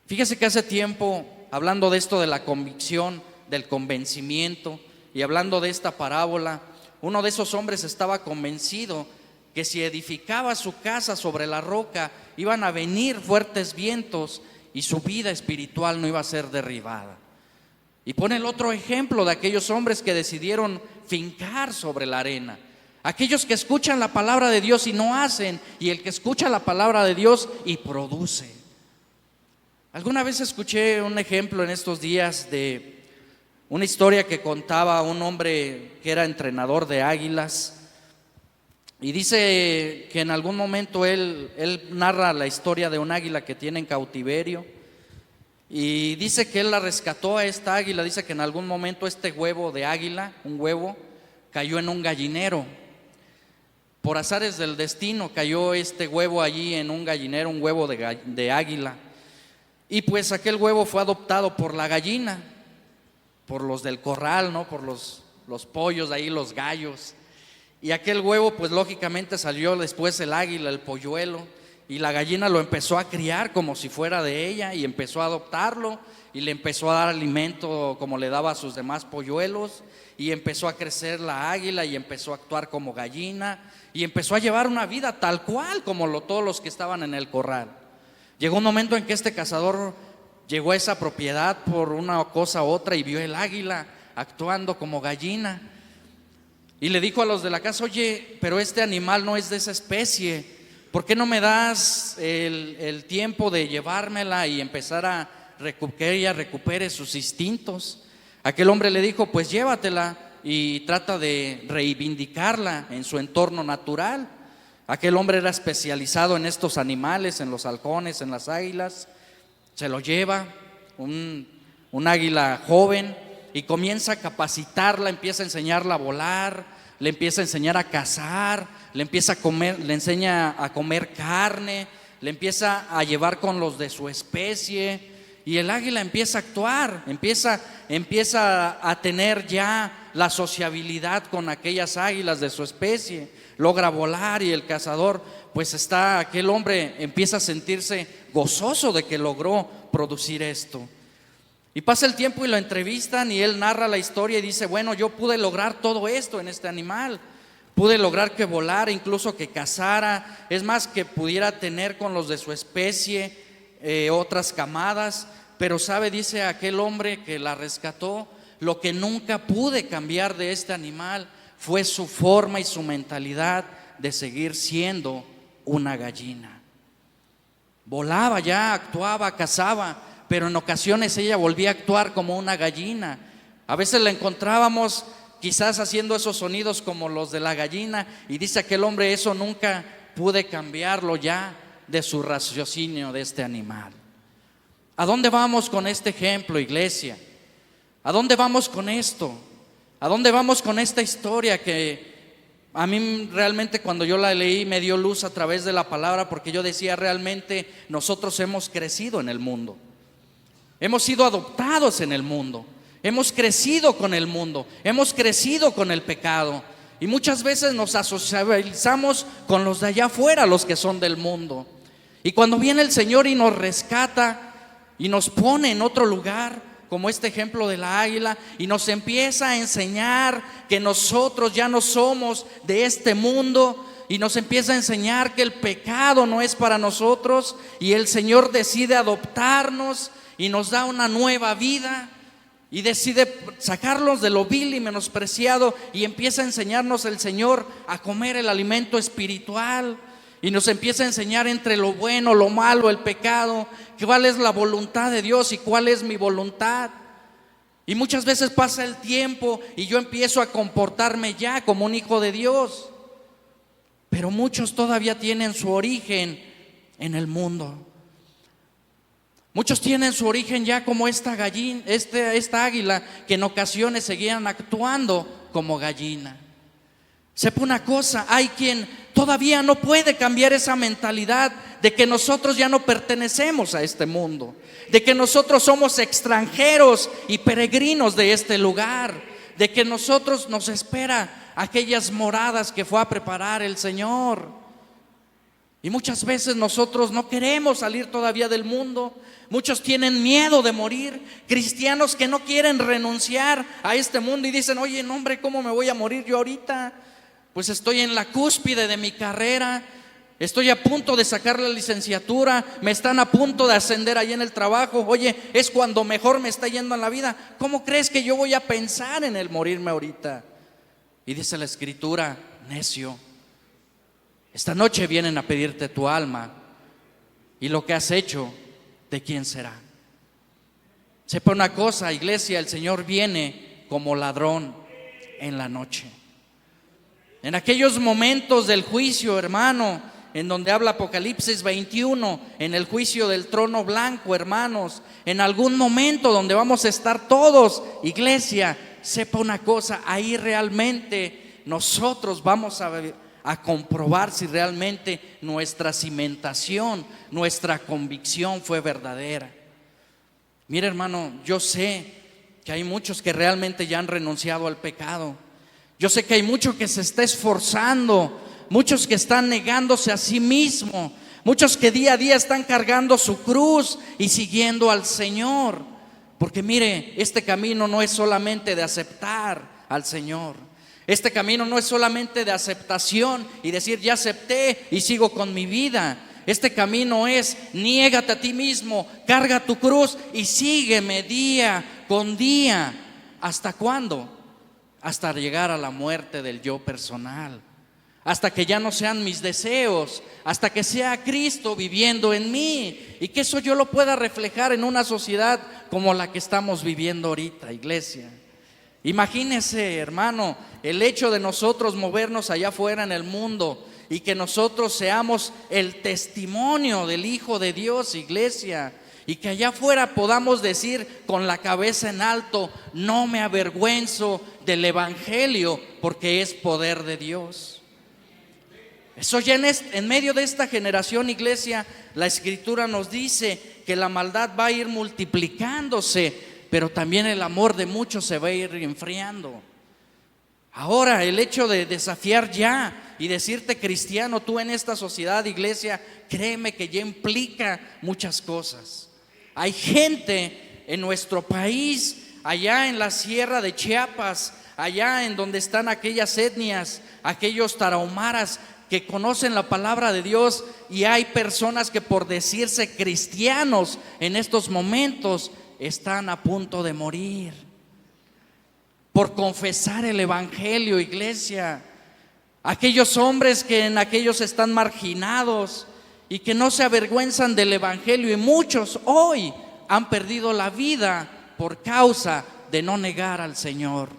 A: Fíjese que hace tiempo, hablando de esto de la convicción, del convencimiento, y hablando de esta parábola, uno de esos hombres estaba convencido que si edificaba su casa sobre la roca, iban a venir fuertes vientos y su vida espiritual no iba a ser derribada. Y pone el otro ejemplo de aquellos hombres que decidieron fincar sobre la arena. Aquellos que escuchan la palabra de Dios y no hacen, y el que escucha la palabra de Dios y produce. Alguna vez escuché un ejemplo en estos días de una historia que contaba un hombre que era entrenador de águilas, y dice que en algún momento él narra la historia de un águila que tiene en cautiverio, y dice que él la rescató a esta águila. Dice que en algún momento este huevo de águila, un huevo, cayó en un gallinero. Por azares del destino cayó este huevo allí en un gallinero, un huevo de águila. Y pues aquel huevo fue adoptado por la gallina, por los del corral, ¿no? Por los pollos de ahí, los gallos. Y aquel huevo pues lógicamente salió después el águila, el polluelo, y la gallina lo empezó a criar como si fuera de ella, y empezó a adoptarlo y le empezó a dar alimento como le daba a sus demás polluelos, y empezó a crecer la águila y empezó a actuar como gallina y empezó a llevar una vida tal cual como todos los que estaban en el corral. Llegó un momento en que este cazador llegó a esa propiedad por una cosa u otra y vio el águila actuando como gallina, y le dijo a los de la casa: oye, pero este animal no es de esa especie, ¿por qué no me das el tiempo de llevármela y empezar a que ella recupere sus instintos? Aquel hombre le dijo, pues llévatela y trata de reivindicarla en su entorno natural. Aquel hombre era especializado en estos animales, en los halcones, en las águilas. Se lo lleva, un águila joven, y comienza a capacitarla, empieza a enseñarla a volar, le empieza a enseñar a cazar, le enseña a comer carne, le empieza a llevar con los de su especie. Y el águila empieza a actuar, empieza a tener ya la sociabilidad con aquellas águilas de su especie. Logra volar y el cazador, pues aquel hombre empieza a sentirse gozoso de que logró producir esto. Y pasa el tiempo y lo entrevistan y él narra la historia y dice, bueno, yo pude lograr todo esto en este animal. Pude lograr que volara, incluso que cazara, es más, que pudiera tener con los de su especie otras camadas. Pero dice aquel hombre que la rescató, lo que nunca pude cambiar de este animal fue su forma y su mentalidad de seguir siendo una gallina. Volaba ya, actuaba, cazaba, pero en ocasiones ella volvía a actuar como una gallina. A veces la encontrábamos quizás haciendo esos sonidos como los de la gallina, y dice aquel hombre, eso nunca pude cambiarlo ya de su raciocinio de este animal. ¿A dónde vamos con este ejemplo, iglesia? ¿A dónde vamos con esto? ¿A dónde vamos con esta historia que a mí realmente cuando yo la leí me dio luz a través de la palabra? Porque yo decía, realmente nosotros hemos crecido en el mundo, hemos sido adoptados en el mundo, hemos crecido con el mundo, hemos crecido con el pecado, y muchas veces nos asocializamos con los de allá afuera, los que son del mundo. Y cuando viene el Señor y nos rescata y nos pone en otro lugar, como este ejemplo de la águila, y nos empieza a enseñar que nosotros ya no somos de este mundo, y nos empieza a enseñar que el pecado no es para nosotros, y el Señor decide adoptarnos y nos da una nueva vida, y decide sacarlos de lo vil y menospreciado, y empieza a enseñarnos el Señor a comer el alimento espiritual. Y nos empieza a enseñar entre lo bueno, lo malo, el pecado, cuál es la voluntad de Dios y cuál es mi voluntad. Y muchas veces pasa el tiempo y yo empiezo a comportarme ya como un hijo de Dios. Pero muchos todavía tienen su origen en el mundo. Muchos tienen su origen ya como esta gallina, esta águila, que en ocasiones seguían actuando como gallina. Sepa una cosa, hay quien todavía no puede cambiar esa mentalidad de que nosotros ya no pertenecemos a este mundo, de que nosotros somos extranjeros y peregrinos de este lugar, de que nosotros nos espera aquellas moradas que fue a preparar el Señor. Y muchas veces nosotros no queremos salir todavía del mundo. Muchos tienen miedo de morir, cristianos que no quieren renunciar a este mundo y dicen, oye, no, hombre, ¿cómo me voy a morir yo ahorita? Pues estoy en la cúspide de mi carrera, estoy a punto de sacar la licenciatura, me están a punto de ascender ahí en el trabajo. Oye, es cuando mejor me está yendo en la vida. ¿Cómo crees que yo voy a pensar en el morirme ahorita? Y dice la Escritura, necio, esta noche vienen a pedirte tu alma, y lo que has hecho, ¿de quién será? Sepa una cosa, iglesia, el Señor viene como ladrón en la noche. En aquellos momentos del juicio, hermano, en donde habla Apocalipsis 21, en el juicio del trono blanco, hermanos, en algún momento donde vamos a estar todos, iglesia, sepa una cosa, ahí realmente nosotros vamos a comprobar si realmente nuestra cimentación, nuestra convicción fue verdadera. Mira, hermano, yo sé que hay muchos que realmente ya han renunciado al pecado. Yo sé que hay muchos que se está esforzando, muchos que están negándose a sí mismo, muchos que día a día están cargando su cruz y siguiendo al Señor. Porque mire, este camino no es solamente de aceptar al Señor. Este camino no es solamente de aceptación y decir ya acepté y sigo con mi vida. Este camino es niégate a ti mismo, carga tu cruz y sígueme día con día. ¿Hasta cuándo? Hasta llegar a la muerte del yo personal, hasta que ya no sean mis deseos, hasta que sea Cristo viviendo en mí, y que eso yo lo pueda reflejar en una sociedad como la que estamos viviendo ahorita, iglesia. Imagínese, hermano, el hecho de nosotros movernos allá afuera en el mundo y que nosotros seamos el testimonio del Hijo de Dios, iglesia, y que allá afuera podamos decir con la cabeza en alto: no me avergüenzo del Evangelio, porque es poder de Dios. Eso ya en medio de esta generación, iglesia, la Escritura nos dice que la maldad va a ir multiplicándose, pero también el amor de muchos se va a ir enfriando. Ahora, el hecho de desafiar ya y decirte cristiano tú en esta sociedad, iglesia, créeme que ya implica muchas cosas. Hay gente en nuestro país, allá en la sierra de Chiapas, allá en donde están aquellas etnias, aquellos tarahumaras que conocen la palabra de Dios, y hay personas que por decirse cristianos en estos momentos están a punto de morir por confesar el Evangelio, iglesia. Aquellos hombres que en aquellos están marginados y que no se avergüenzan del Evangelio, y muchos hoy han perdido la vida por causa de no negar al Señor.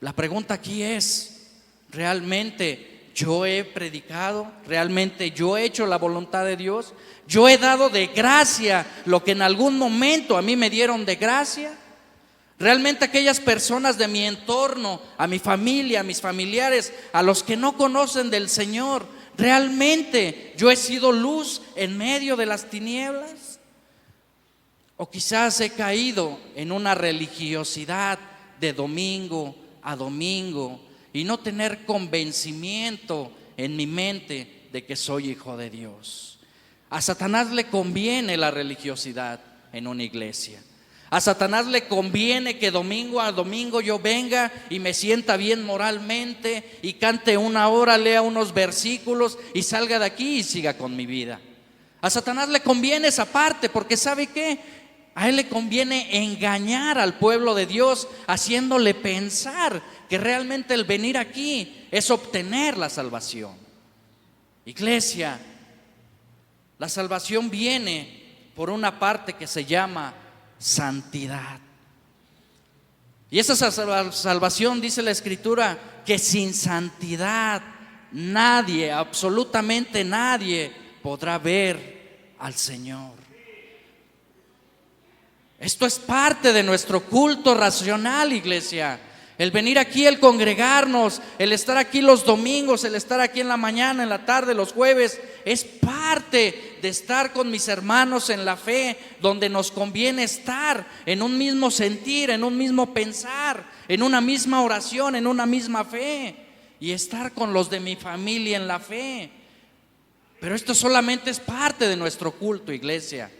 A: La pregunta aquí es: ¿realmente yo he predicado? ¿Realmente yo he hecho la voluntad de Dios? ¿Yo he dado de gracia lo que en algún momento a mí me dieron de gracia? ¿Realmente aquellas personas de mi entorno, a mi familia, a mis familiares, a los que no conocen del Señor, realmente yo he sido luz en medio de las tinieblas? ¿O quizás he caído en una religiosidad de domingo a domingo y no tener convencimiento en mi mente de que soy hijo de Dios? A Satanás le conviene la religiosidad en una iglesia. A Satanás le conviene que domingo a domingo yo venga y me sienta bien moralmente y cante una hora, lea unos versículos y salga de aquí y siga con mi vida. A Satanás le conviene esa parte, porque ¿sabe qué? A él le conviene engañar al pueblo de Dios, haciéndole pensar que realmente el venir aquí es obtener la salvación. Iglesia, la salvación viene por una parte que se llama santidad. Y esa salvación, dice la Escritura, que sin santidad nadie, absolutamente nadie, podrá ver al Señor. Esto es parte de nuestro culto racional, iglesia. El venir aquí, el congregarnos, el estar aquí los domingos, el estar aquí en la mañana, en la tarde, los jueves, es parte de estar con mis hermanos en la fe, donde nos conviene estar en un mismo sentir, en un mismo pensar, en una misma oración, en una misma fe, y estar con los de mi familia en la fe. Pero esto solamente es parte de nuestro culto, iglesia.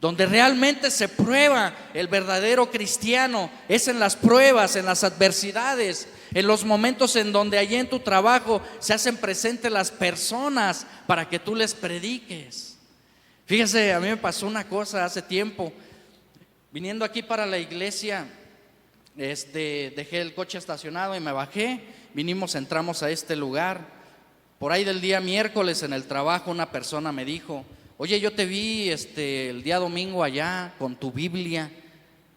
A: Donde realmente se prueba el verdadero cristiano es en las pruebas, en las adversidades, en los momentos en donde allí en tu trabajo se hacen presentes las personas para que tú les prediques. Fíjese, a mí me pasó una cosa hace tiempo. Viniendo aquí para la iglesia, dejé el coche estacionado y me bajé. Entramos a este lugar. Por ahí del día miércoles en el trabajo una persona me dijo: oye, yo te vi el día domingo allá con tu Biblia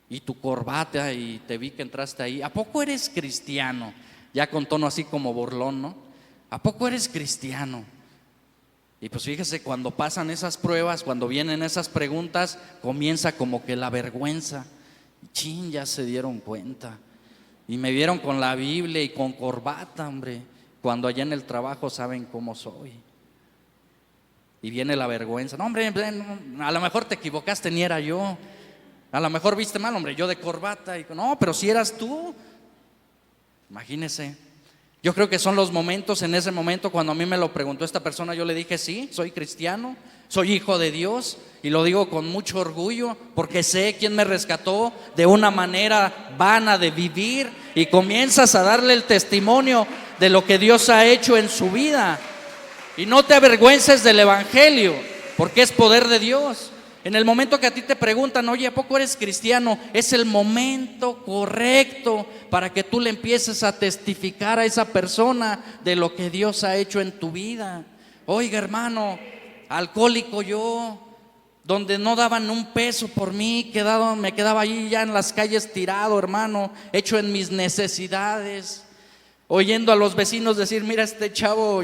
A: y tu corbata, y te vi que entraste ahí. ¿A poco eres cristiano? Ya con tono así como burlón, ¿no? ¿A poco eres cristiano? Y pues fíjese, cuando pasan esas pruebas, cuando vienen esas preguntas, comienza como que la vergüenza. Chin, ya se dieron cuenta. Y me vieron con la Biblia y con corbata, hombre, cuando allá en el trabajo saben cómo soy. Y viene la vergüenza. No, hombre, a lo mejor te equivocaste, ni era yo. A lo mejor viste mal, hombre, yo de corbata. Y, no, pero si eras tú. Imagínese. Yo creo que son los momentos, en ese momento cuando a mí me lo preguntó esta persona, yo le dije: sí, soy cristiano, soy hijo de Dios, y lo digo con mucho orgullo, porque sé quién me rescató de una manera vana de vivir, y comienzas a darle el testimonio de lo que Dios ha hecho en su vida. Y no te avergüences del Evangelio, porque es poder de Dios. En el momento que a ti te preguntan, oye, ¿a poco eres cristiano? Es el momento correcto para que tú le empieces a testificar a esa persona de lo que Dios ha hecho en tu vida. Oiga, hermano, alcohólico yo, donde no daban un peso por mí, me quedaba allí ya en las calles tirado, hermano, hecho en mis necesidades, oyendo a los vecinos decir, mira, este chavo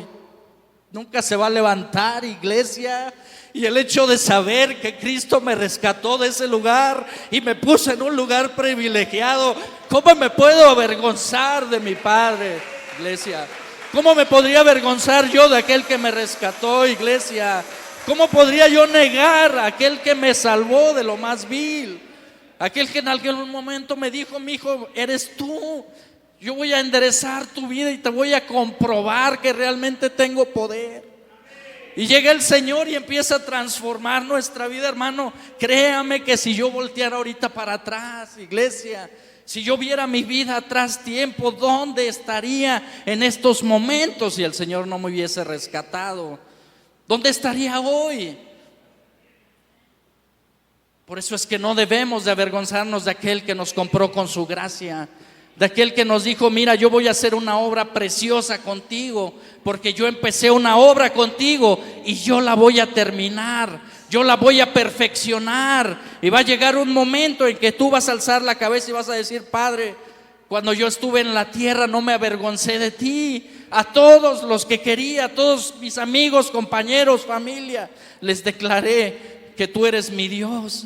A: nunca se va a levantar, iglesia. Y el hecho de saber que Cristo me rescató de ese lugar y me puso en un lugar privilegiado, ¿cómo me puedo avergonzar de mi Padre, iglesia? ¿Cómo me podría avergonzar yo de aquel que me rescató, iglesia? ¿Cómo podría yo negar a aquel que me salvó de lo más vil? Aquel que en algún momento me dijo, mi hijo, eres tú. Yo voy a enderezar tu vida y te voy a comprobar que realmente tengo poder. Y llega el Señor y empieza a transformar nuestra vida, hermano. Créame que si yo volteara ahorita para atrás, iglesia, si yo viera mi vida atrás tiempo, ¿dónde estaría en estos momentos si el Señor no me hubiese rescatado? ¿Dónde estaría hoy? Por eso es que no debemos de avergonzarnos de aquel que nos compró con su gracia, de aquel que nos dijo, mira, yo voy a hacer una obra preciosa contigo, porque yo empecé una obra contigo y yo la voy a terminar, yo la voy a perfeccionar. Y va a llegar un momento en que tú vas a alzar la cabeza y vas a decir, Padre, cuando yo estuve en la tierra no me avergoncé de ti. A todos los que quería, a todos mis amigos, compañeros, familia, les declaré que tú eres mi Dios.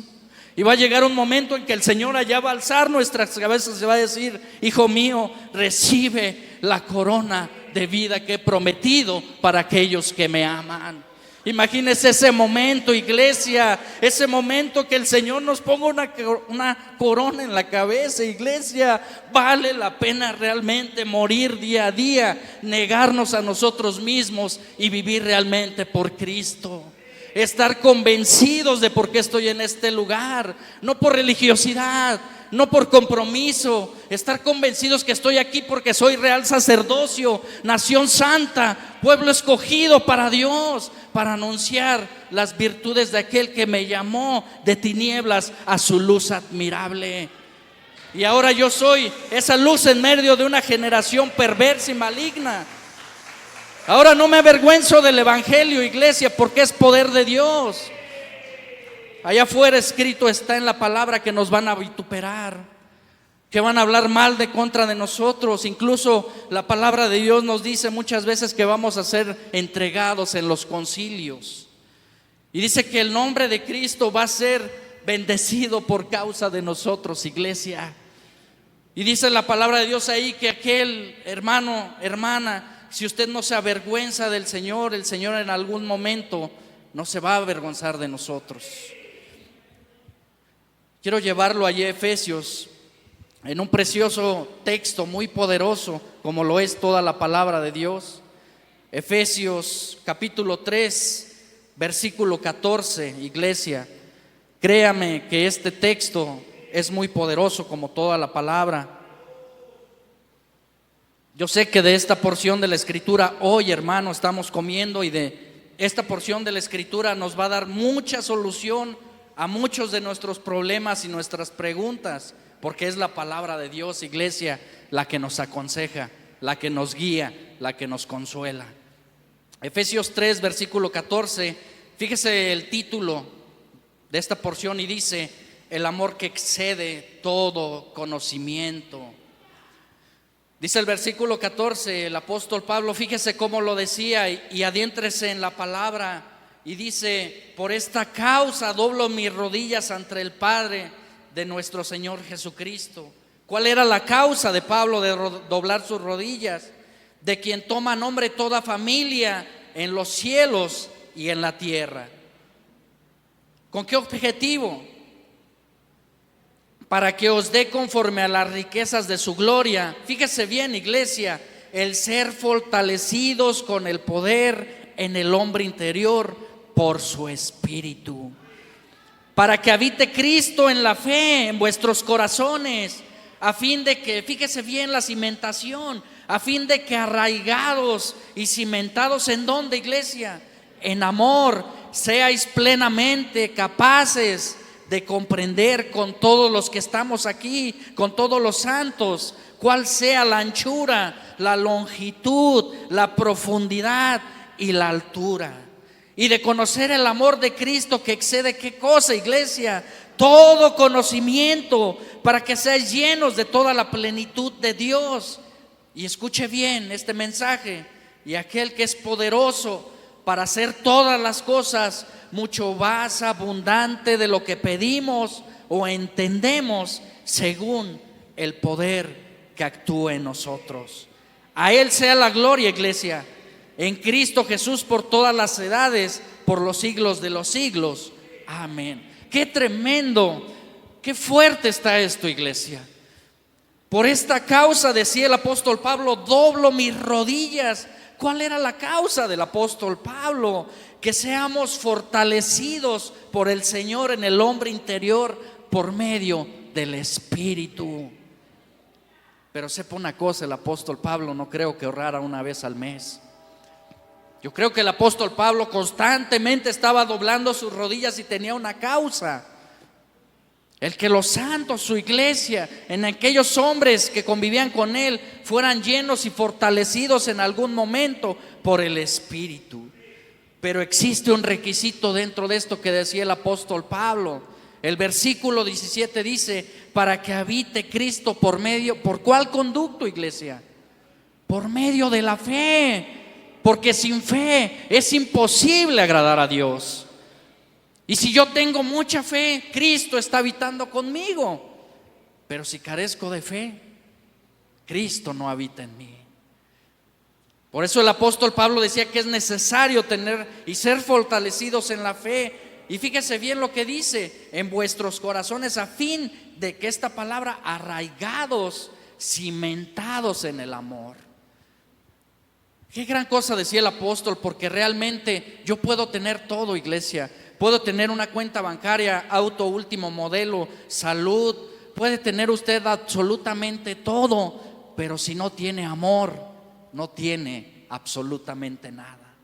A: Y va a llegar un momento en que el Señor allá va a alzar nuestras cabezas y va a decir, hijo mío, recibe la corona de vida que he prometido para aquellos que me aman. Imagínese ese momento, iglesia, ese momento que el Señor nos ponga una corona en la cabeza, iglesia. Vale la pena realmente morir día a día, negarnos a nosotros mismos y vivir realmente por Cristo. Estar convencidos de por qué estoy en este lugar, no por religiosidad, no por compromiso. Estar convencidos que estoy aquí porque soy real sacerdocio, nación santa, pueblo escogido para Dios, para anunciar las virtudes de aquel que me llamó de tinieblas a su luz admirable. Y ahora yo soy esa luz en medio de una generación perversa y maligna. Ahora no me avergüenzo del evangelio, iglesia, porque es poder de Dios. Allá afuera escrito está en la palabra que nos van a vituperar, que van a hablar mal de contra de nosotros. Incluso la palabra de Dios nos dice muchas veces que vamos a ser entregados en los concilios. Y dice que el nombre de Cristo va a ser bendecido por causa de nosotros, iglesia. Y dice la palabra de Dios ahí que aquel hermano, hermana, si usted no se avergüenza del Señor, el Señor en algún momento no se va a avergonzar de nosotros. Quiero llevarlo allí a Efesios, en un precioso texto muy poderoso, como lo es toda la palabra de Dios. Efesios capítulo 3, versículo 14, iglesia. Créame que este texto es muy poderoso como toda la palabra. Yo sé que de esta porción de la Escritura hoy, hermano, estamos comiendo, y de esta porción de la Escritura nos va a dar mucha solución a muchos de nuestros problemas y nuestras preguntas, porque es la palabra de Dios, iglesia, la que nos aconseja, la que nos guía, la que nos consuela. Efesios 3, versículo 14, fíjese el título de esta porción y dice, el amor que excede todo conocimiento. Dice el versículo 14, el apóstol Pablo, fíjese cómo lo decía, y adéntrese en la palabra, y dice, por esta causa doblo mis rodillas ante el Padre de nuestro Señor Jesucristo. ¿Cuál era la causa de Pablo de doblar sus rodillas? De quien toma nombre toda familia en los cielos y en la tierra. ¿Con qué objetivo? Para que os dé conforme a las riquezas de su gloria. Fíjese bien, iglesia, el ser fortalecidos con el poder en el hombre interior por su espíritu. Para que habite Cristo en la fe en vuestros corazones, a fin de que, fíjese bien la cimentación, a fin de que arraigados y cimentados en ¿dónde, iglesia? En amor, seáis plenamente capaces de comprender con todos los que estamos aquí, con todos los santos, cuál sea la anchura, la longitud, la profundidad y la altura. Y de conocer el amor de Cristo que excede, ¿qué cosa, iglesia? Todo conocimiento, para que seáis llenos de toda la plenitud de Dios. Y escuche bien este mensaje: y aquel que es poderoso para hacer todas las cosas mucho más abundante de lo que pedimos o entendemos, según el poder que actúa en nosotros. A Él sea la gloria, iglesia, en Cristo Jesús por todas las edades, por los siglos de los siglos. Amén. Qué tremendo, qué fuerte está esto, iglesia. Por esta causa, decía el apóstol Pablo, doblo mis rodillas. ¿Cuál era la causa del apóstol Pablo? Que seamos fortalecidos por el Señor en el hombre interior por medio del Espíritu. Pero sepa una cosa, el apóstol Pablo no creo que orara una vez al mes. Yo creo que el apóstol Pablo constantemente estaba doblando sus rodillas y tenía una causa: el que los santos, su iglesia, en aquellos hombres que convivían con él, fueran llenos y fortalecidos en algún momento por el Espíritu. Pero existe un requisito dentro de esto que decía el apóstol Pablo. El versículo 17 dice: para que habite Cristo por medio, ¿por cuál conducto, iglesia? Por medio de la fe. Porque sin fe es imposible agradar a Dios. Y si yo tengo mucha fe, Cristo está habitando conmigo. Pero si carezco de fe, Cristo no habita en mí. Por eso el apóstol Pablo decía que es necesario tener y ser fortalecidos en la fe. Y fíjese bien lo que dice: en vuestros corazones, a fin de que esta palabra, arraigados, cimentados en el amor. Qué gran cosa decía el apóstol, porque realmente yo puedo tener todo, iglesia. Puedo tener una cuenta bancaria, auto último modelo, salud. Puede tener usted absolutamente todo, pero si no tiene amor, no tiene absolutamente nada.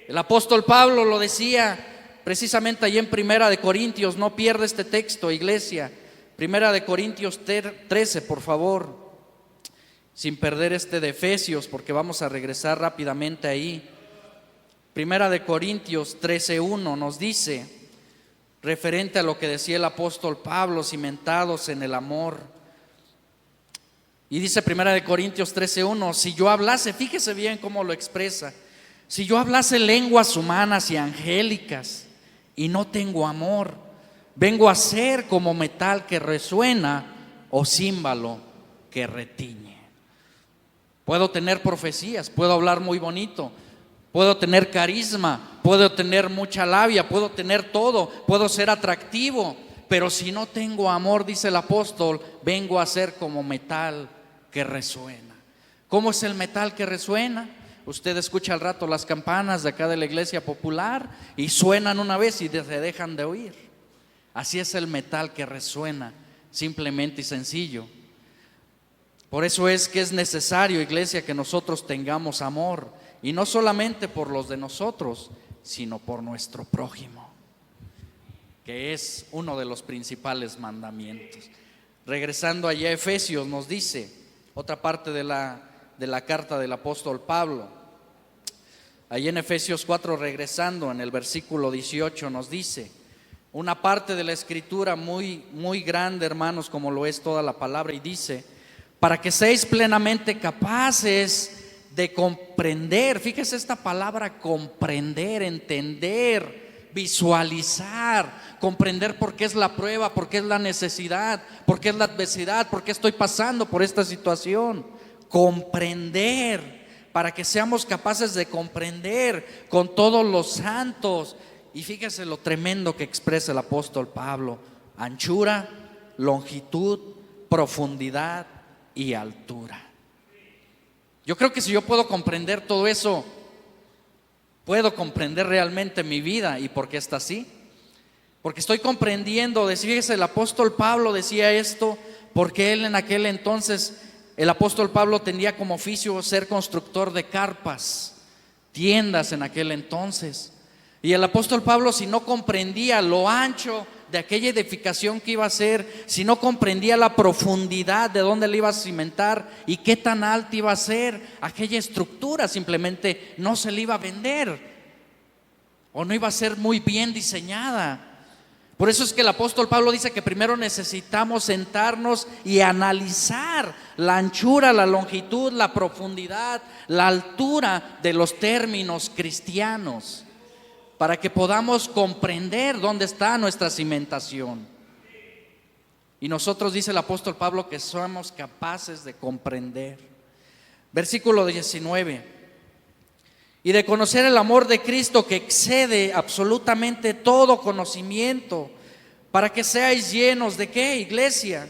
A: El apóstol Pablo lo decía precisamente allí en Primera de Corintios. No pierda este texto, iglesia. Primera de Corintios 13, por favor, sin perder este de Efesios, porque vamos a regresar rápidamente ahí. Primera de Corintios 13:1 nos dice, referente a lo que decía el apóstol Pablo, cimentados en el amor. Y dice Primera de Corintios 13:1: si yo hablase, fíjese bien cómo lo expresa, si yo hablase lenguas humanas y angélicas y no tengo amor, vengo a ser como metal que resuena o címbalo que retiñe. Puedo tener profecías, puedo hablar muy bonito, puedo tener carisma, puedo tener mucha labia, puedo tener todo, puedo ser atractivo, pero si no tengo amor, dice el apóstol, vengo a ser como metal que resuena. ¿Cómo es el metal que resuena? Usted escucha al rato las campanas de acá de la iglesia popular y suenan una vez y se dejan de oír. Así es el metal que resuena, simplemente y sencillo. Por eso es que es necesario, iglesia, que nosotros tengamos amor, y no solamente por los de nosotros, sino por nuestro prójimo, que es uno de los principales mandamientos. Regresando allá a Efesios, nos dice otra parte de la carta del apóstol Pablo. Allí en Efesios 4, regresando en el versículo 18, nos dice una parte de la escritura muy, muy grande, hermanos, como lo es toda la palabra, y dice: para que seáis plenamente capaces de comprender. Fíjese esta palabra: comprender, entender, visualizar, comprender por qué es la prueba, por qué es la necesidad, por qué es la adversidad, por qué estoy pasando por esta situación. Comprender, para que seamos capaces de comprender con todos los santos. Y fíjese lo tremendo que expresa el apóstol Pablo: anchura, longitud, profundidad y altura. Yo creo que si yo puedo comprender todo eso, puedo comprender realmente mi vida y por qué está así. Porque estoy comprendiendo, fíjese, el apóstol Pablo decía esto porque él en aquel entonces, el apóstol Pablo tenía como oficio ser constructor de carpas, tiendas en aquel entonces. Y el apóstol Pablo, si no comprendía lo ancho de aquella edificación que iba a hacer, si no comprendía la profundidad de dónde le iba a cimentar y qué tan alta iba a ser aquella estructura, simplemente no se le iba a vender o no iba a ser muy bien diseñada. Por eso es que el apóstol Pablo dice que primero necesitamos sentarnos y analizar la anchura, la longitud, la profundidad, la altura de los términos cristianos, para que podamos comprender dónde está nuestra cimentación. Y nosotros, dice el apóstol Pablo, que somos capaces de comprender. Versículo 19: y de conocer el amor de Cristo, que excede absolutamente todo conocimiento, para que seáis llenos ¿de qué, iglesia?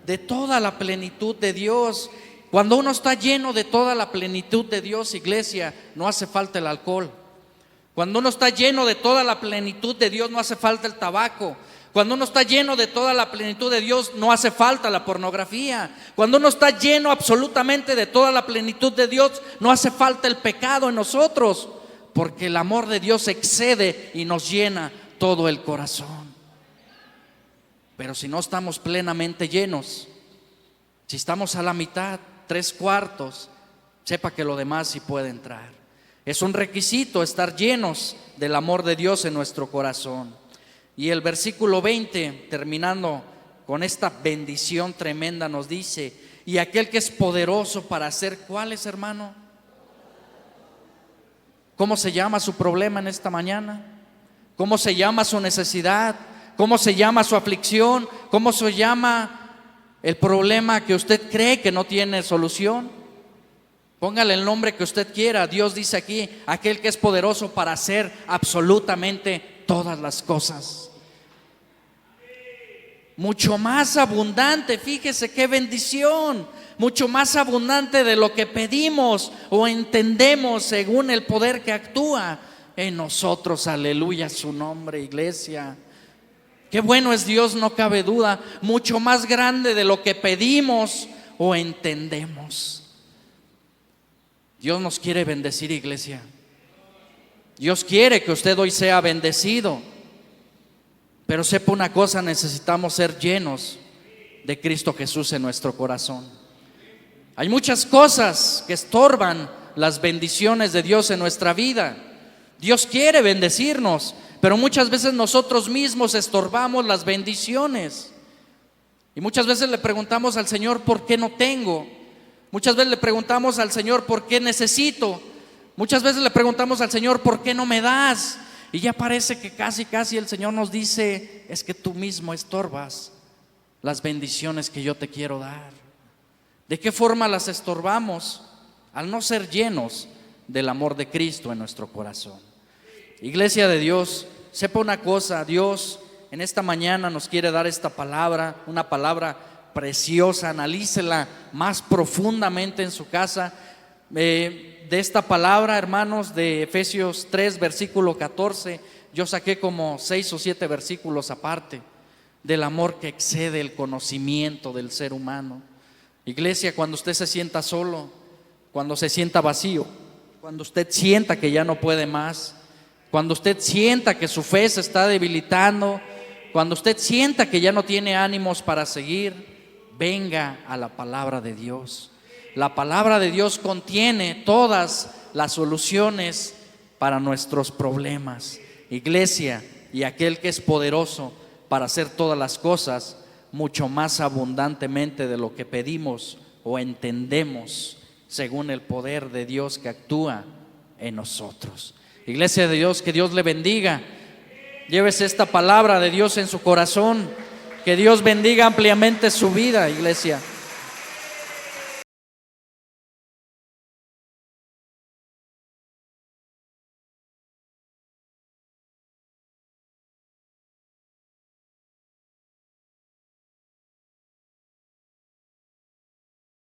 A: De toda la plenitud de Dios. Cuando uno está lleno de toda la plenitud de Dios, iglesia, no hace falta el alcohol. Cuando uno está lleno de toda la plenitud de Dios, no hace falta el tabaco. Cuando uno está lleno de toda la plenitud de Dios, no hace falta la pornografía. Cuando uno está lleno absolutamente de toda la plenitud de Dios, no hace falta el pecado en nosotros, porque el amor de Dios excede y nos llena todo el corazón. Pero si no estamos plenamente llenos, si estamos a la mitad, 3/4, sepa que lo demás sí puede entrar. Es un requisito estar llenos del amor de Dios en nuestro corazón. Y el versículo 20, terminando con esta bendición tremenda, nos dice: y aquel que es poderoso para hacer, ¿cuáles, hermano? ¿Cómo se llama su problema en esta mañana? ¿Cómo se llama su necesidad? ¿Cómo se llama su aflicción? ¿Cómo se llama el problema que usted cree que no tiene solución? Póngale el nombre que usted quiera. Dios dice aquí: aquel que es poderoso para hacer absolutamente todas las cosas. Mucho más abundante, fíjese qué bendición, mucho más abundante de lo que pedimos o entendemos, según el poder que actúa en nosotros. Aleluya su nombre, iglesia. Qué bueno es Dios, no cabe duda. Mucho más grande de lo que pedimos o entendemos. Dios nos quiere bendecir, iglesia. Dios quiere que usted hoy sea bendecido. Pero sepa una cosa: necesitamos ser llenos de Cristo Jesús en nuestro corazón. Hay muchas cosas que estorban las bendiciones de Dios en nuestra vida. Dios quiere bendecirnos, pero muchas veces nosotros mismos estorbamos las bendiciones. Y muchas veces le preguntamos al Señor: ¿por qué no tengo? Muchas veces le preguntamos al Señor: ¿por qué necesito? Muchas veces le preguntamos al Señor: ¿por qué no me das? Y ya parece que casi el Señor nos dice: es que tú mismo estorbas las bendiciones que yo te quiero dar. ¿De qué forma las estorbamos? Al no ser llenos del amor de Cristo en nuestro corazón. Iglesia de Dios, sepa una cosa: Dios en esta mañana nos quiere dar esta palabra, una palabra preciosa. Analícela más profundamente en su casa. De esta palabra, hermanos, de Efesios 3, versículo 14, yo saqué como 6 o 7 versículos aparte, del amor que excede el conocimiento del ser humano. Iglesia, cuando usted se sienta solo, cuando se sienta vacío, cuando usted sienta que ya no puede más, cuando usted sienta que su fe se está debilitando, cuando usted sienta que ya no tiene ánimos para seguir, venga a la palabra de Dios. La palabra de Dios contiene todas las soluciones para nuestros problemas. Iglesia, y aquel que es poderoso para hacer todas las cosas mucho más abundantemente de lo que pedimos o entendemos, según el poder de Dios que actúa en nosotros. Iglesia de Dios, que Dios le bendiga. Llévese esta palabra de Dios en su corazón. Que Dios bendiga ampliamente su vida, iglesia.